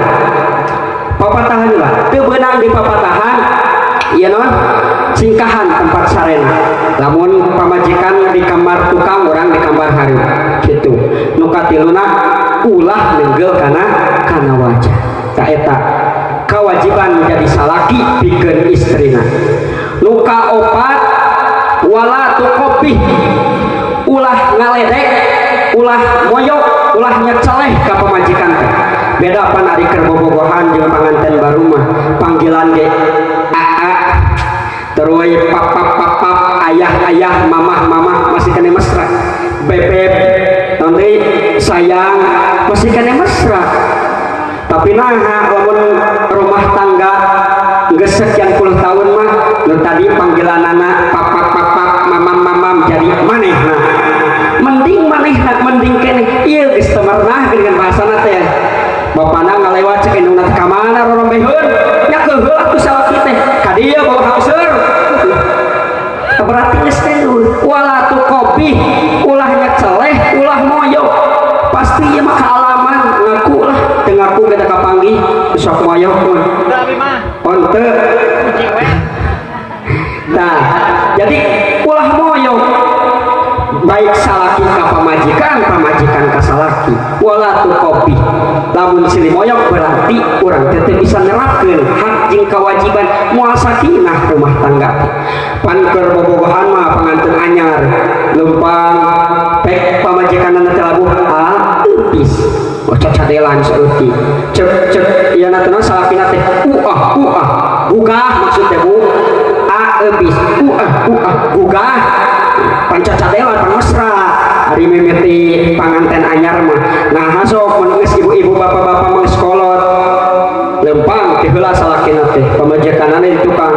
Papatahan heula. Teu beunang di papatahan ieu non singkahan tempat sarena. Lamun pamajikan di kamar tukang urang di kamar hareup kitu. Nu katiluna ulah nenggel kana wajah. Ta eta kewajiban jadi salaki pikeun istrina. Nu kaopat wala tuqobih, ulah ngaledek, ulah moyok, ulah nyeceleh ka pamajikan teh. Beda pan ari keur bobogohan jeung panganten baru mah panggilan ge aa terus pap ayah mamah masih kena mesra, bebek nanti sayang masih kena mesra. Tapi nah lamun rumah tangga geus sekian puluh tahun mah nu tadi panggilanana pap mamam jadi manehna mending keneh ieu geus teu merenah dengan bahasana teh bapana ngalewat cek indungna teh ka mana rorombeheun nya keheula ku salaki teh ka dieu bawa hauseur berarti geus teh wala tuqobih ulah nyeceleh ulah moyok pasti ieu mah kaalaman ngaku lah teu ngaku kita kapanggih sok moyok pun onte nah jadi ulah moyok baik salaki ka pamajikan ka salaki wala tuqobih. Lamun silih moyok berarti urang teh bisa nerapkeun hak jeung kewajiban moal sakinah rumah tangga. Pan keur bobogohan mah panganten anyar leumpang pek pamajikanna teh labuh eupis cacadelan saeutik cek ieu na teh salakina teh gugah maksud teh bu eupis gugah pancacadelan pan mesra ari mimiti panganten anyar mah nah hasok mun geus ibu-ibu bapak-bapak mengsekolot lempang teh heula salakina teh pamajikanna di tukang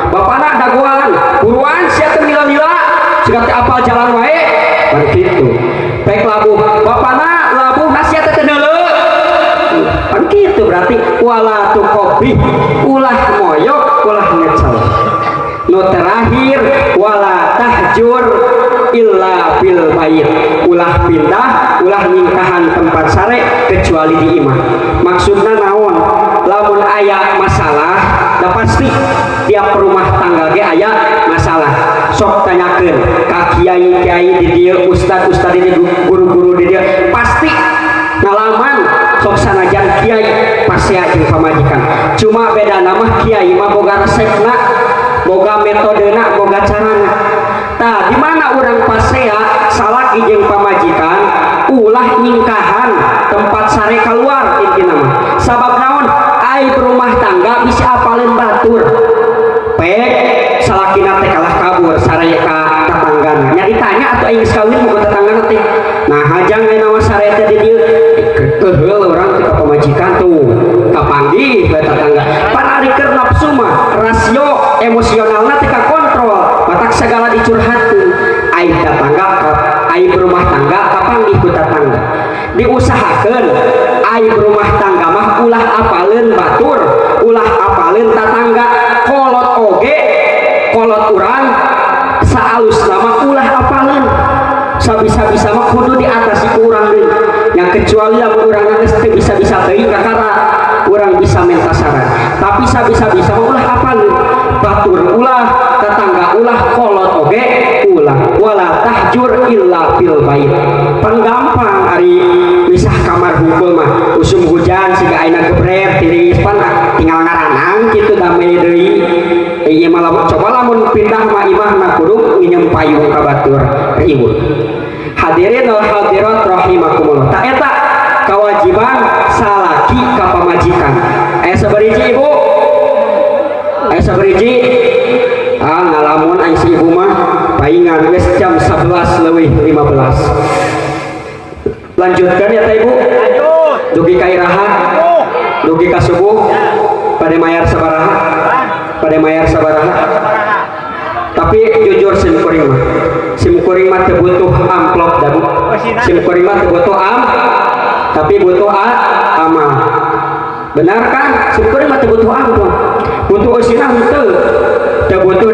bapana dagoan buruan sia teu lila-lila siga teh apal jalan wae bari kitu pek labuh bapana labuh sia teh teu neuleuh kan kitu berarti wala tuqobih ulah moyok ulah nyecel. Nu terakhir wala tahjur illa bil bait, ulah pindah ulah nyingkahan tempat sare kecuali di imah. Maksudna naon? Lamun aya masalah da pasti tiap rumah tangga ge aya masalah. Sok tanyakeun ka kiai-kiai di dieu, ustad-ustad di dieu, guru-guru di dieu, pasti ngalaman sok sanajan kiai pasea jeung pamajikan. Cuma beda nama kiai mah boga resepna, boga metodena, boga carana. Tah di mana urang pasea salaki jeung pamajikan ulah nyingkahan tempat sare keluar intina mah. Sabab naon? Ai rumah tangga bisa apaleun batur. aing kawin mau tetangga nanti nah hajang aing nama sareta di dieu keheul orang teh ka pamajikan tuh kapanggih bae tetangga pan ari keur nafsu mah rasio emosionalna teh kakontrol matak segala dicurhatkeun aing tetangga aing berumah tangga kapanggih ku tetangga diusahakeun aing berumah tangga mah ulah apaleun batur ulah apaleun tetangga kolot oge kolot urang saalus nama ulah apaleun sabisa-bisa mah kudu diatasi ku urang deui yang kecuali lamun urang geus teu bisa-bisa teuing kakara urang bisa minta saran tapi sabisa-bisa mah ulah apaleun batur ulah tetangga ulah kolot oge ulah wala tahjur illa fil bait panggampang ari misah kamar hungkul mah usum hujan siga aina gebret tiris pan tinggal ngaranang kitu damai deui ieu mah coba lamun pindah mah imahna kudu nginjem payung ka batur ibu hadirin wal hadirat rahimakumullah ta eta kewajiban salaki ka pamajikan aya sabariji ibu aya sabariji ngalamun aing si ibu mah paingan wes jam 11 leuwih 15 lanjutkan ya ta ibu lanjut dugi ka iraha dugi ka subuh pada mayar sabaraha pada mayar sabaraha tapi jujur sim kuring mah teu butuh amplop dan sim kuring mah teu butuh tapi butuh amal benar kan sim kuring mah teu butuh amplop butuh usinah teu butuh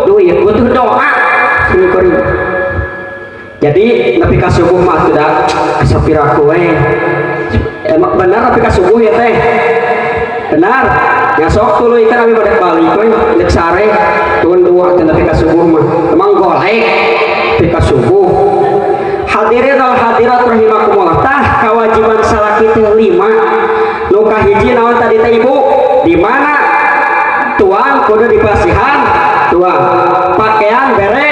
duit butuh doa sim kuring jadi nepi ka subuh mah sudah sapiraku we emang benar nepi ka subuh ya teh benar ya sok tuluy ikan abi pada balik we nek sare tuan dua teh nepi ka subuh mah emang golek nepi ka subuh hadirin wal hadirat rahimakumullah tah kewajiban salaki teh 5 nu kahiji naon tadi teh ibu di mana tuang kudu dipasihan tuang pakaian bere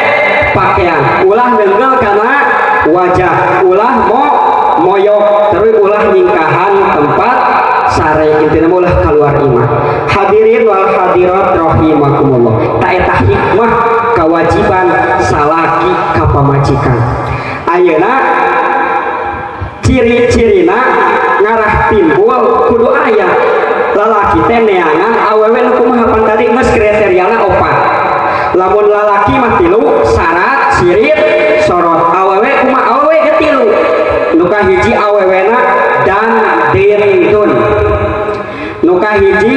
pakaian ulah nenggel karena wajah ulah moyok terus ulah ningkahan tempat sare intina ulah keluar imah hadirin wal hadirat rahimakumullah ta eta hikmah kewajiban salaki ka pamajikan ayeuna ciri-cirina ngarah timbul kudu aya lalaki teh neangan awewe nu kumaha pan tadi geus kriteriana 4 lamun lalaki mah 3 syarat sirit sorot awewe kumaha awewe ge 3 nu kahiji awewena dan dintun nu kahiji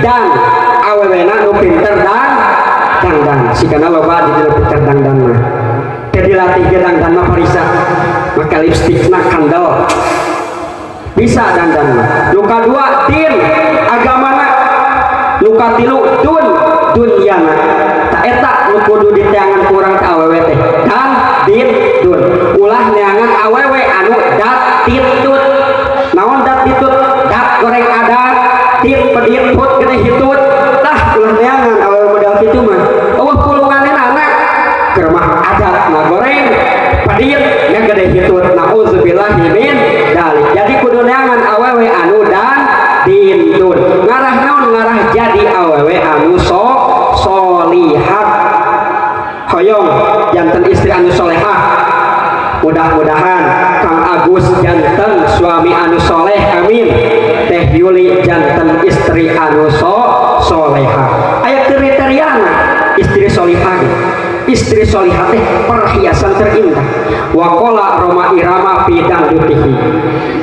dan awewena nu pinter dan dangdan sikana loba di dieu pinter dangdan mah teu dilatih ge dangdan mah parisa make lipstikna kandel bisa dandan mah nu kadua din agamana nu katilu dunyana ta eta nu kudu diteangan kurang ka awewe teh dan din dun ulah neangan awewe anu dat titut naon dat titut dat goreng adat tit pedit put gede hitut tah ulah neangan awewe modal kitu mah eueuh pulunganna anak keur mah adat na goreng pedit yang gede hitut nauzubillahi min dalik jadi kudu neangan awewe anu dan dintun ngarah naon ngarah jadi awewe anu solihat hoyong janten istri anu solehah mudah-mudahan Kang Agus janten suami anu soleh amin Teh Yuli janten istri anu solehah aya kriteriana istri solihah istri solihah teh perhiasan terindah waqala Roma Irama bidang dutihi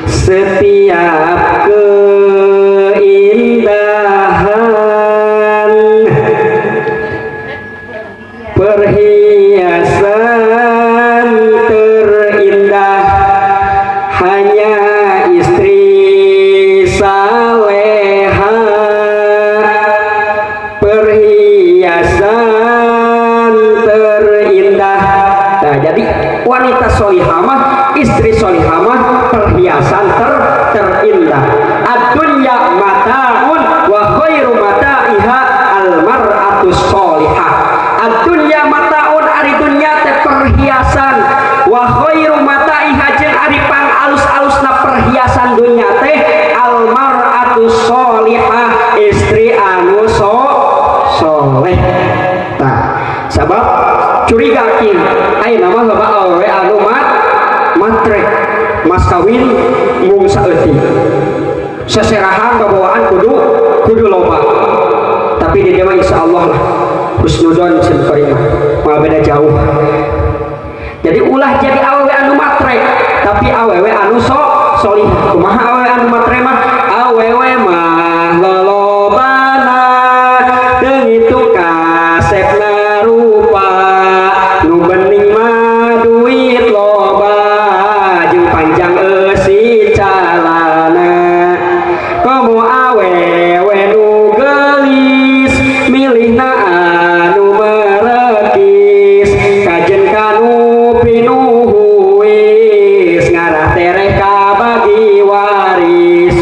setiap keindahan perhiasan terindah hanya istri saleha perhiasan terindah nah jadi wanita solihah mah istri solihah mah perhiasan terindah ad-dunya mataun wa khairu mataiha al-mar'atu sholihah ad-dunya mataun ari dunya teh perhiasan wa khairu mataiha jeung ari alus-alusna perhiasan dunya teh al-mar'atu sholihah istri anu soleh tah sabab curiga kieu aya nama mas kawin mung saeutik seserahan bawaan kudu loba tapi di dia insya Allah lah husnuzon simkarimah malah beda jauh. Jadi ulah jadi awewe anu matre tapi awewe anu solih. Kumaha awewe anu matre mah awewe mah lolobana deung itu kasepna rupa nu bening mah duit loba jeung panjang eusi calana komo awewe nu gelis milihna anu merekis kajen kanu pinuhuis ngarah tereh kabagi waris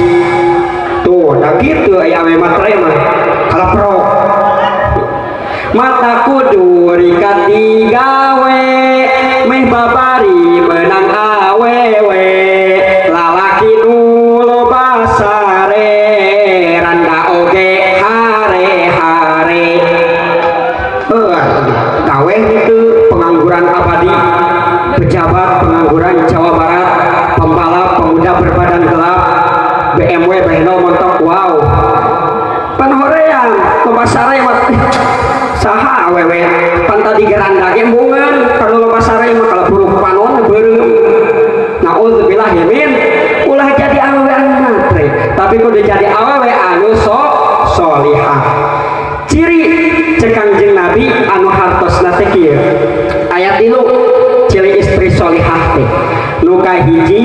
tuh nah gitu aya awewe matre mah kalapro mata kudu rikat digawe meh babari menang awewe lalaki nu loba sare randa oge hare-hare gawe itu pengangguran abadi pejabat pengangguran Jawa Barat pembalap pemuda berbadan gelap BMW behno montok wow panhorean loba sare saha awewe panta digeranda ge bungan kalau loba sare mah kalau buruk panon beureum naudzubillah yamin ulah jadi awewe anu matre tapi kudu jadi awewe anu solihah. Ciri cek Kangjeng Nabi anu hartosna teh kieu aya 3 ciri istri solihah teh nu kahiji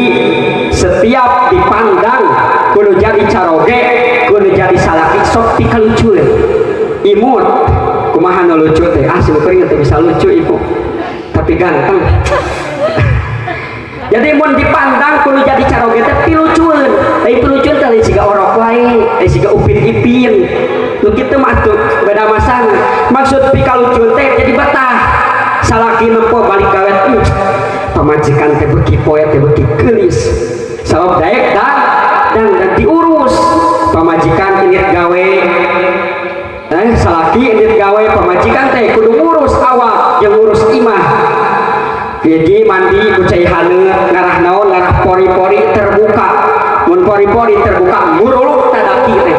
setiap dipandang kudu jadi caroge kudu jadi salaki sok pikalucueun imut kumaha nu lucu teh asli keuring teh bisa lucu ibu tapi ganteng jadi mun dipandang kudu jadi caroge teh pilucueun pilucueun teh siga orok wae siga upin ipin nu kitu mah atuh beda masana maksud pikalucueun teh jadi betah salaki nempo balik kawet pamajikan teh beuki poe teh beuki geulis sabab daek dan diurus pamajikan init gawe salaki init gawe pamajikan teh kudu ngurus awak jeung ngurus imah jadi mandi kucai haneut ngarah naon ngarah pori-pori terbuka mun pori-pori terbuka nguruluk tadaki teh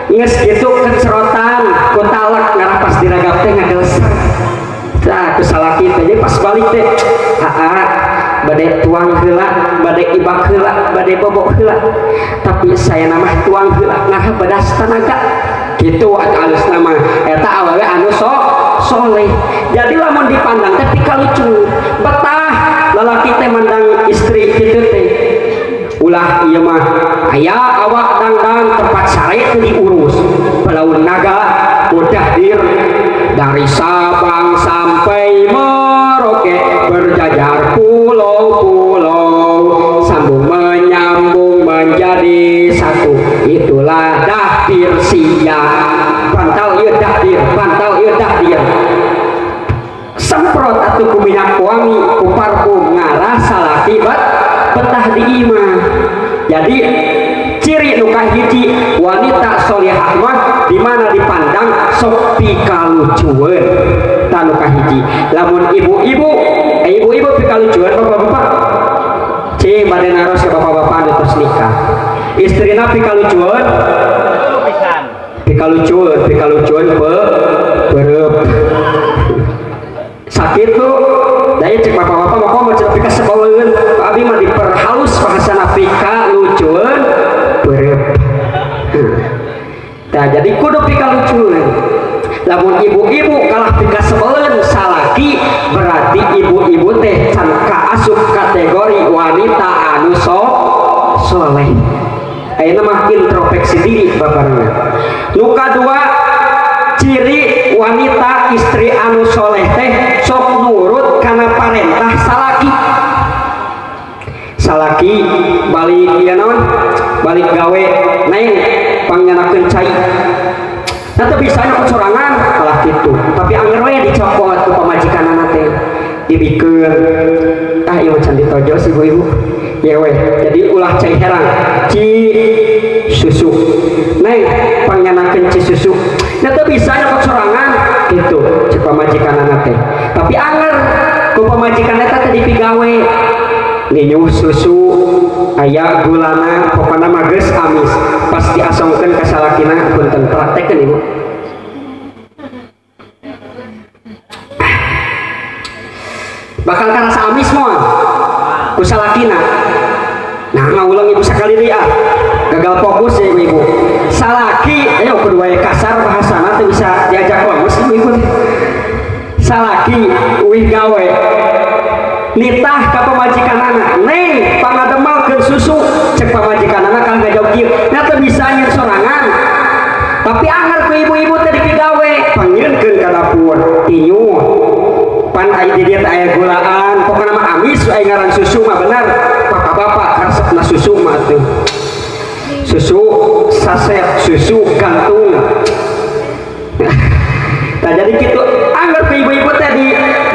geus kitu kecerotan ku talek ngarah pas diragap teh ngadelser tah ku salaki teh pas balik teh bade tuang heula bade ibak heula bade bobok heula tapi saya nama tuang heula ngarah badas tenaga kitu alus nama eta awewe anu soleh. Jadi lamun dipandang teh pikalucu betah lalaki teh mandang istri kitu teh ulah ieu mah aya awak dangdang tempat sare teh diurus balaun naga udah dir dari Sabang sampai Merauke berjajar pulau-pulau sambung menyambung menjadi satu itulah dahdir siang bantal ieu dahdir bantal ieu dahdir semprot atuh ku minyak wangi ku parfum ngarah salaki betah di imah. Jadi ciri nu kahiji wanita solihah mah di mana dipandang sok pikalucueun tanu kahiji lamun ibu-ibu pikalucueun bapak-bapak cing bade naros ke bapak-bapak anu tos nikah istrina pikalucueun bereup sakit tuh daya cek bapak-bapak mau cek pika sebaleun abi mah diperhalus bahasana pika lucueun bereup nah jadi kudu pika lucueun lamun ibu-ibu kalah pika sebaleun salaki berarti ibu-ibu teh can kaasup kategori wanita anu soleh ayeuna mah introspeksi diri babarna. Nu kadua ciri wanita istri anu soleh teh sok nurut karena parentah salaki balik ieu naon balik gawe neng pangganakeun cai nanti bisa kecurangan kalah gitu tapi anger we dicopot ku pamajikanana teh dibikeun ieu can ditojos ibu-ibu ya we jadi ulah cai herang ci susu neng pangganakeun ci susu nanti bisa kecurangan gitu cek pamajikanana teh tapi anger ku pamajikan eta teh dipigawe ninyuh susu aya gulana pokokna mah geus amis pas diasongkeun ka salakina punten praktekkeun ibu bakal karasa amis moal ku salakina. Nah ngaulang ibu sakali dia gagal fokus ya ibu salaki ayo kedua kasar bahasana teu bisa diajak fokus ibu salaki uih gawe nitah ka pamajikan anak neng pangademelkeun susu cek pamajikan anak kan ngajog kieu nya teu bisa nyeun sorangan tapi anggar ku ibu-ibu teh dipigawe panggieunkeun ka dapur inyuh pan aya di dieu teh aya gulaan pokona mah amis aya ngaran susu mah bener bapak-bapak karesepna susu mah teh susu saset susu gantung nah jadi kitu anggar ku ibu-ibu teh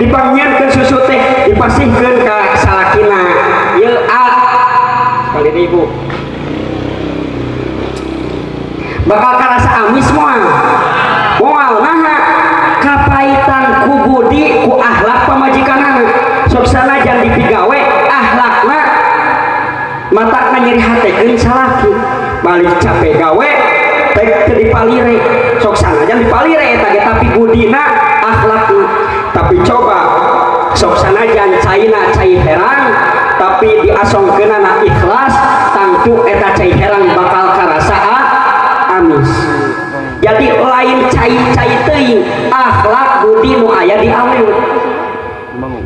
dipangnyieunkeun susu teh dipasihkeun ka salakina ieu kali ini ibu bakal karasa amis moal naha kapaitan ku budi ku akhlak pamajikanana sok sanajan dipigawe akhlakna matakna nyeri hatekeun salaki balik capek gawe tek teu dipalire sok sanajan dipalire eta ge tapi budina akhlakna tapi coba sok sanajan caina cai herang tapi diasongkeunana ikhlas tangtu eta cai herang bakal karasa amis jadi lain cai teuing akhlak budi nu aya di awet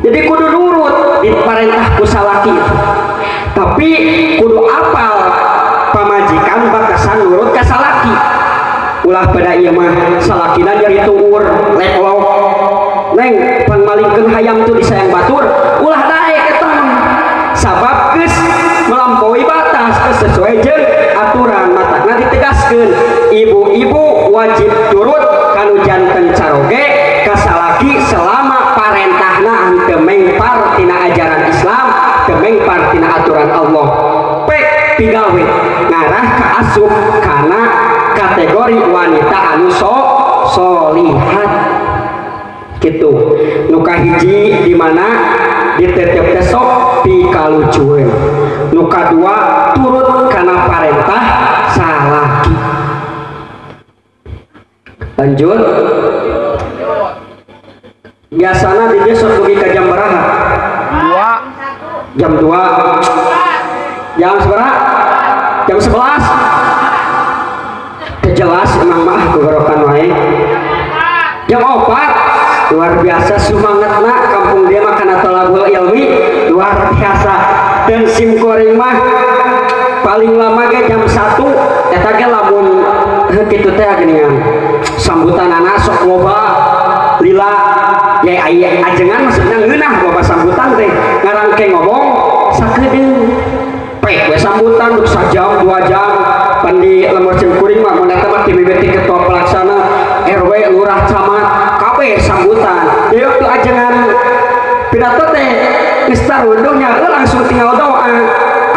jadi kudu nurut di parentah ku salaki tapi kudu apal pamajikan bakasan nurut ka salaki ulah pada ieu mah salakina jadi tuur leklok neng pan malingkeun hayam tuh disayang batur ulah daek eta sabab geus melampaui batas sesuai jeung aturan matakna ditegaskeun ibu-ibu wajib turut kanu janten caroge ka salaki selama parentahna henteu mengpar tina ajaran Islam teu mengpar tina aturan Allah pek pigawe ngarah ka asup kana kategori wanita anu solihat gitu nu kahiji di mana ditetep tesok pikalucueun nu kadua turut kana parentah salaki lanjut biasana di dia sok pergi ke jam berapa? Jam 2 jam seberapa? Jam 11 jelas emang mah kegorokan wae jam 4 luar biasa semangatna kampung dia makan tolabul ilmi luar biasa dan simkuring mah paling lama ge jam 1 eta ge lamun kitu teh geuningan sambutan anak sok loba lila ya aya ajengan maksudna ngeunah loba sambutan teh ngarangke ngomong sakedeung pek we sambutan untuk sajam 2 jam pan di lemur simkuring mah mun eta mah ti mimiti ketua pelaksana RW lurah camat kabeh sambutan di waktu ajengan pidato teh geus tarundungnya langsung tinggal doa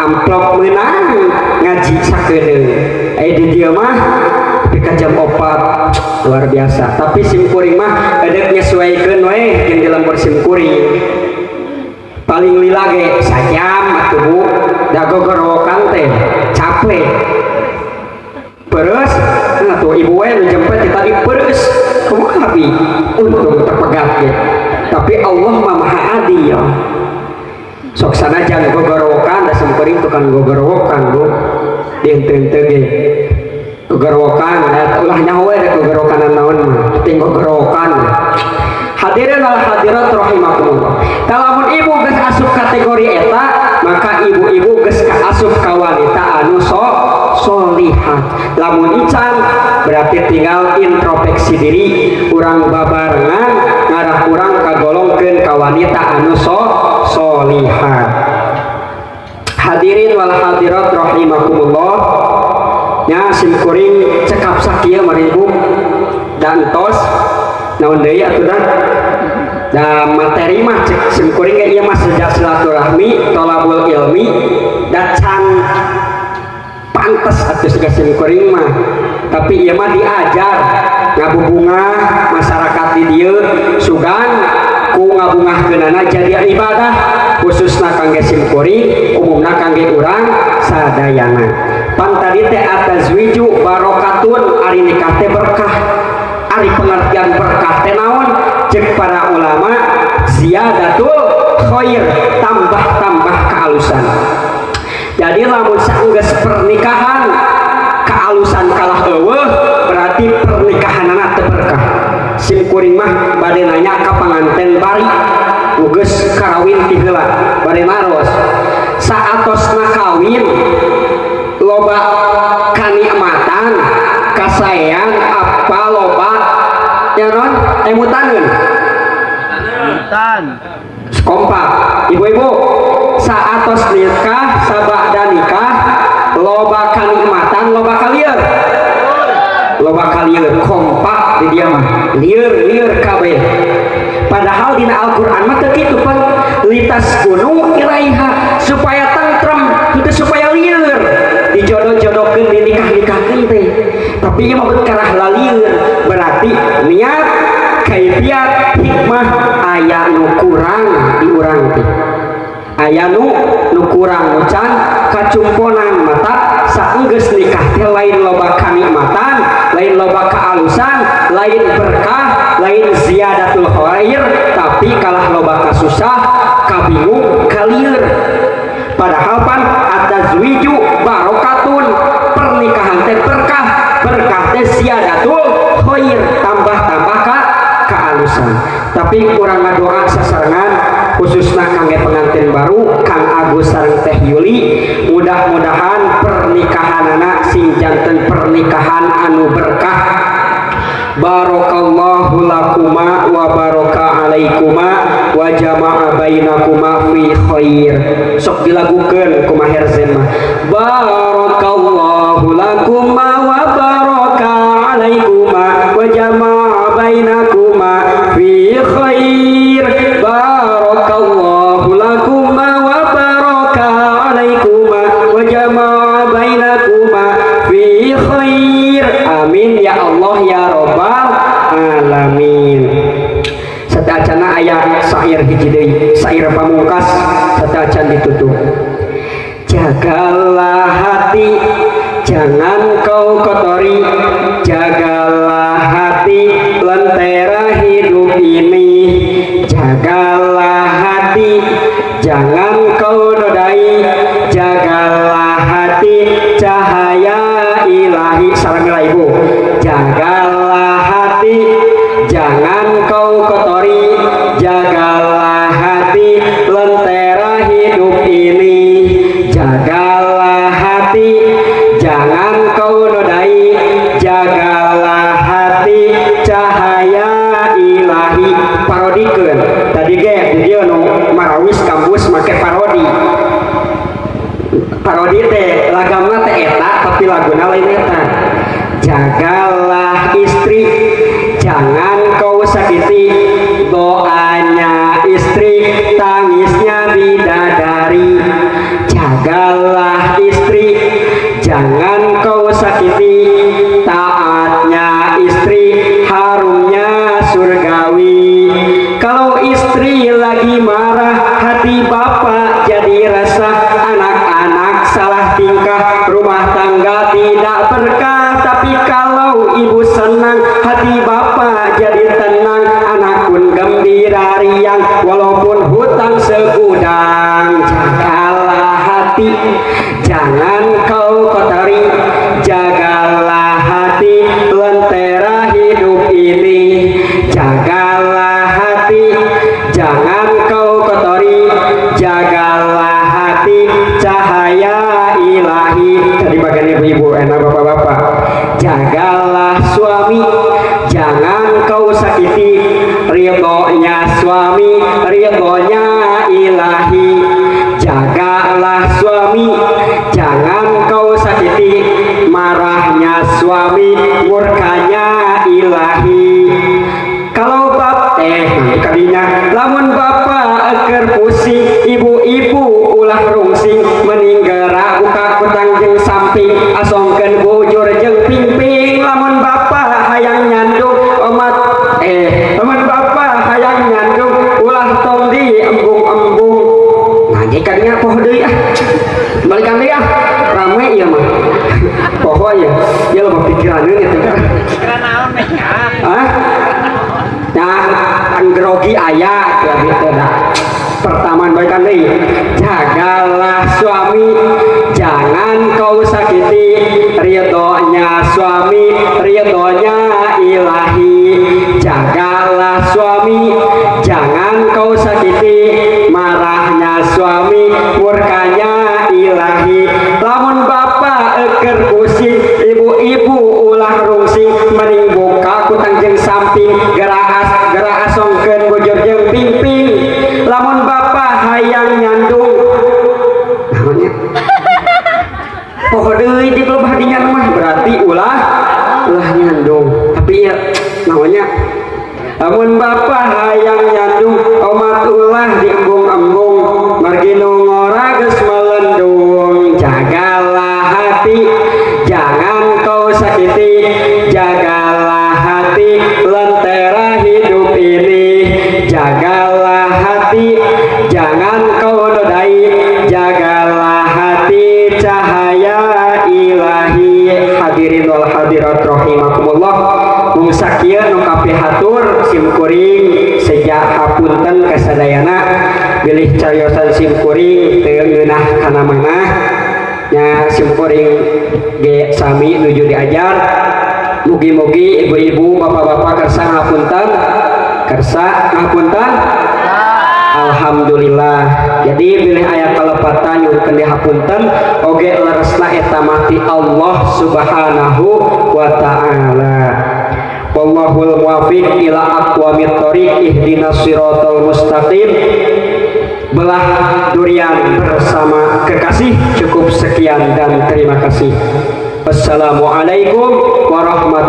amplop meunang ngaji sakedeung di dieu mah pika jam 4 luar biasa tapi simkuring mah edek nyesuaikeun we jeung di lembur simkuring paling lila ge sajam atuh Bu da gogorokan teh capek pereus atuh ibu we nu jempet tadi pereus kumaha bi untung terpegat ge tapi Allah mah maha adil sok sanajan gogorokan da simkuring tukang gogorokan Bu dieu-teu ge gogorokan ulah nyaho we gogorokan naon mah ting gogorokan hadirin wal hadirat rahimakumullah kalamun ibu geus asup kategori eta maka ibu-ibu geus asup ka wanita anu solihat lamun ican berarti tinggal introspeksi diri urang babarengan ngarah urang kagolongkeun ka wanita anu solihat hadirin wal hadirat rahimakumullah nya simkuring cekap sakieu maribu dan tos naon deui atuh da materi mah cek simkuring ge ieu mah sejak silaturahmi tolabul ilmi da can pantes atuh siga simkuring mah tapi ieu mah diajar ngabubungah masyarakat di dieu sugan ku ngabungahkeunana jadi ibadah khususna kangge simkuring umumna kangge urang sadayana. Pantadi teh atazwiju barokatun, ari nikah teh berkah. Ari pengertian berkah teh naon? Cek para ulama ziyadatul khair, tambah-tambah kealusan. Jadi lamun saenggeus pernikahan kealusan kalah eueuh berarti pernikahan anak teu berkah. Sim kuring mah bade nanya ka panganten bari geus karawin ti heula bade maros saatosna kawin loba kanikmatan kasaean apa loba ya non emutaneun kompak ibu-ibu saatos nikah sabada nikah loba kanikmatan loba kalieur kompak di dia mah lieur kabeh. Padahal dina Al-Qur'an mah teu kitu pan litas gunung iraiha supaya tentrem itu supaya lieur dijodoh-jodohkeun di nikah-nikahkeun teh. Tapi ieu mah berkarah lalieur berarti niat kaifiat hikmah aya nu kurang di urang teh. Aya nu kurang ucan kacumponan mata saenggeus nikah teh lain loba kanikmatan, lain loba kaalusan, lain berkah, lain ziyadatul khair, tapi kalah loba kasusah, kabingung, kalieur. Padahal pan atazwiju barokatun, pernikahan teh berkah, berkah teh ziyadatul khair, tambah-tambah kaalusan. Tapi kurang ngadoa sasarangan khususnya kangge pengantin baru Kang Agus sareng Teh Yuli, mudah-mudahan pernikahan anak sing janten pernikahan anu berkah. Barakallahu lakuma wa baraka alaikuma wa jama'a bainakuma fi khair. Sok dilagukeun kumaha herzen mah. Barakallahu lakuma wa baraka alaikuma wa jama'a bainakuma fi khair. Barakallahu lakuma wa baraka alaikuma wa jama'a bainakuma fi khair. Amin ya Allah ya Rabbal alamin. Satacana aya syair hiji deui, syair pamungkas satacan ditutup. Jagalah hati, jangan kau kotori. Jagalah hati, lentera hidup ini. Jagalah hati, jangan kau nodai. Jagalah hati, cahaya ilahi. Salamillah ibu. Jagalah hati, jangan kau kotori. Jagalah hati, lentera hidup ini. Jagalah hati, jangan kau nodai. Jagalah hati, cahaya ilahi. Parodikeun tadi ge dia nu marawis kampus make parodi. Parodi teh lagamna teh eta tapi laguna lain eta. Jagalah istri, jangan kau sakiti. Doanya istri, tangisnya bidadari. Jagalah istri, jangan kau sakiti. Taatnya istri, harumnya surgawi. Kalau istri lagi marah, hati bapak jadi resah. Anak-anak salah tingkah, rumah tangga tidak berkah. Tapi kalau ibu senang, hati bapak jadi tenang. Anak pun gembira riang, walaupun hutang segudang. Jagalah hati, jangan kau kotori. Jagalah hati, lentera hidup ini. Jagalah hati, jangan kau kotori. Jagalah hati, cahaya ilahi. Tadi bagian ibu-ibu, enak bapak-bapak. Jagalah suami, jangan kau sakiti. Ridhonya suami, ridhonya ilahi. Jagalah suami, jangan kau sakiti. Marahnya suami, murkanya ilahi. Kalau kadinya lamun bapak keur pusing, ibu-ibu ulah rungsing. Meninggara buka kutang jeung samping, asongkeun bujur jeung pingping. Lamun bapak hayang nyandung omat lamun bapak hayang nyandung ulah tong di embung-embung. balikan deh ya rame ya mah pokoknya ya lo pikiran itu kan pikiran naon ah nah grogi ayah ya gitu dah pertama balikan deh jagalah suami jangan kau sakiti ridhonya suami ridhonya ilahi jagalah suami jangan kau sakiti marahnya suami murkanya ilahi lamun bapak eker pusing ibu-ibu ulah rungsing mending buka kutang jeung samping gerak songkeun bujur jeung pingping lamun bapak hayang nyandung namanya poho deui di kelebah dinyan mah berarti ulah nyandung tapi ya namanya lamun bapak hayang nyandung omat ulah diembung-embung margi nu ngora geus melendung jagalah hati jangan kau sakiti jagalah hati lentera hidup ini jagalah hati jangan kau nodai jagalah hati cahaya ilahi hadirin wal hadirat rahimakumullah mung sakieu nu kapihatur simkuring sejak hapunten kasadayana bilih cariosan simkuring teu ngeunah kana manah nya simkuring ge sami nuju diajar mugi-mugi ibu-ibu bapak-bapak kersa ngapunten alhamdulillah jadi bilih aya kalepatan nyurukeun di hapunten oge leresna eta mati Allah subhanahu wa ta'ala wallahul muwaffiq ila aqwamit thoriq ihdinas siratal mustaqim belah durian bersama kekasih cukup sekian dan terima kasih. Wassalamualaikum warahmatullahi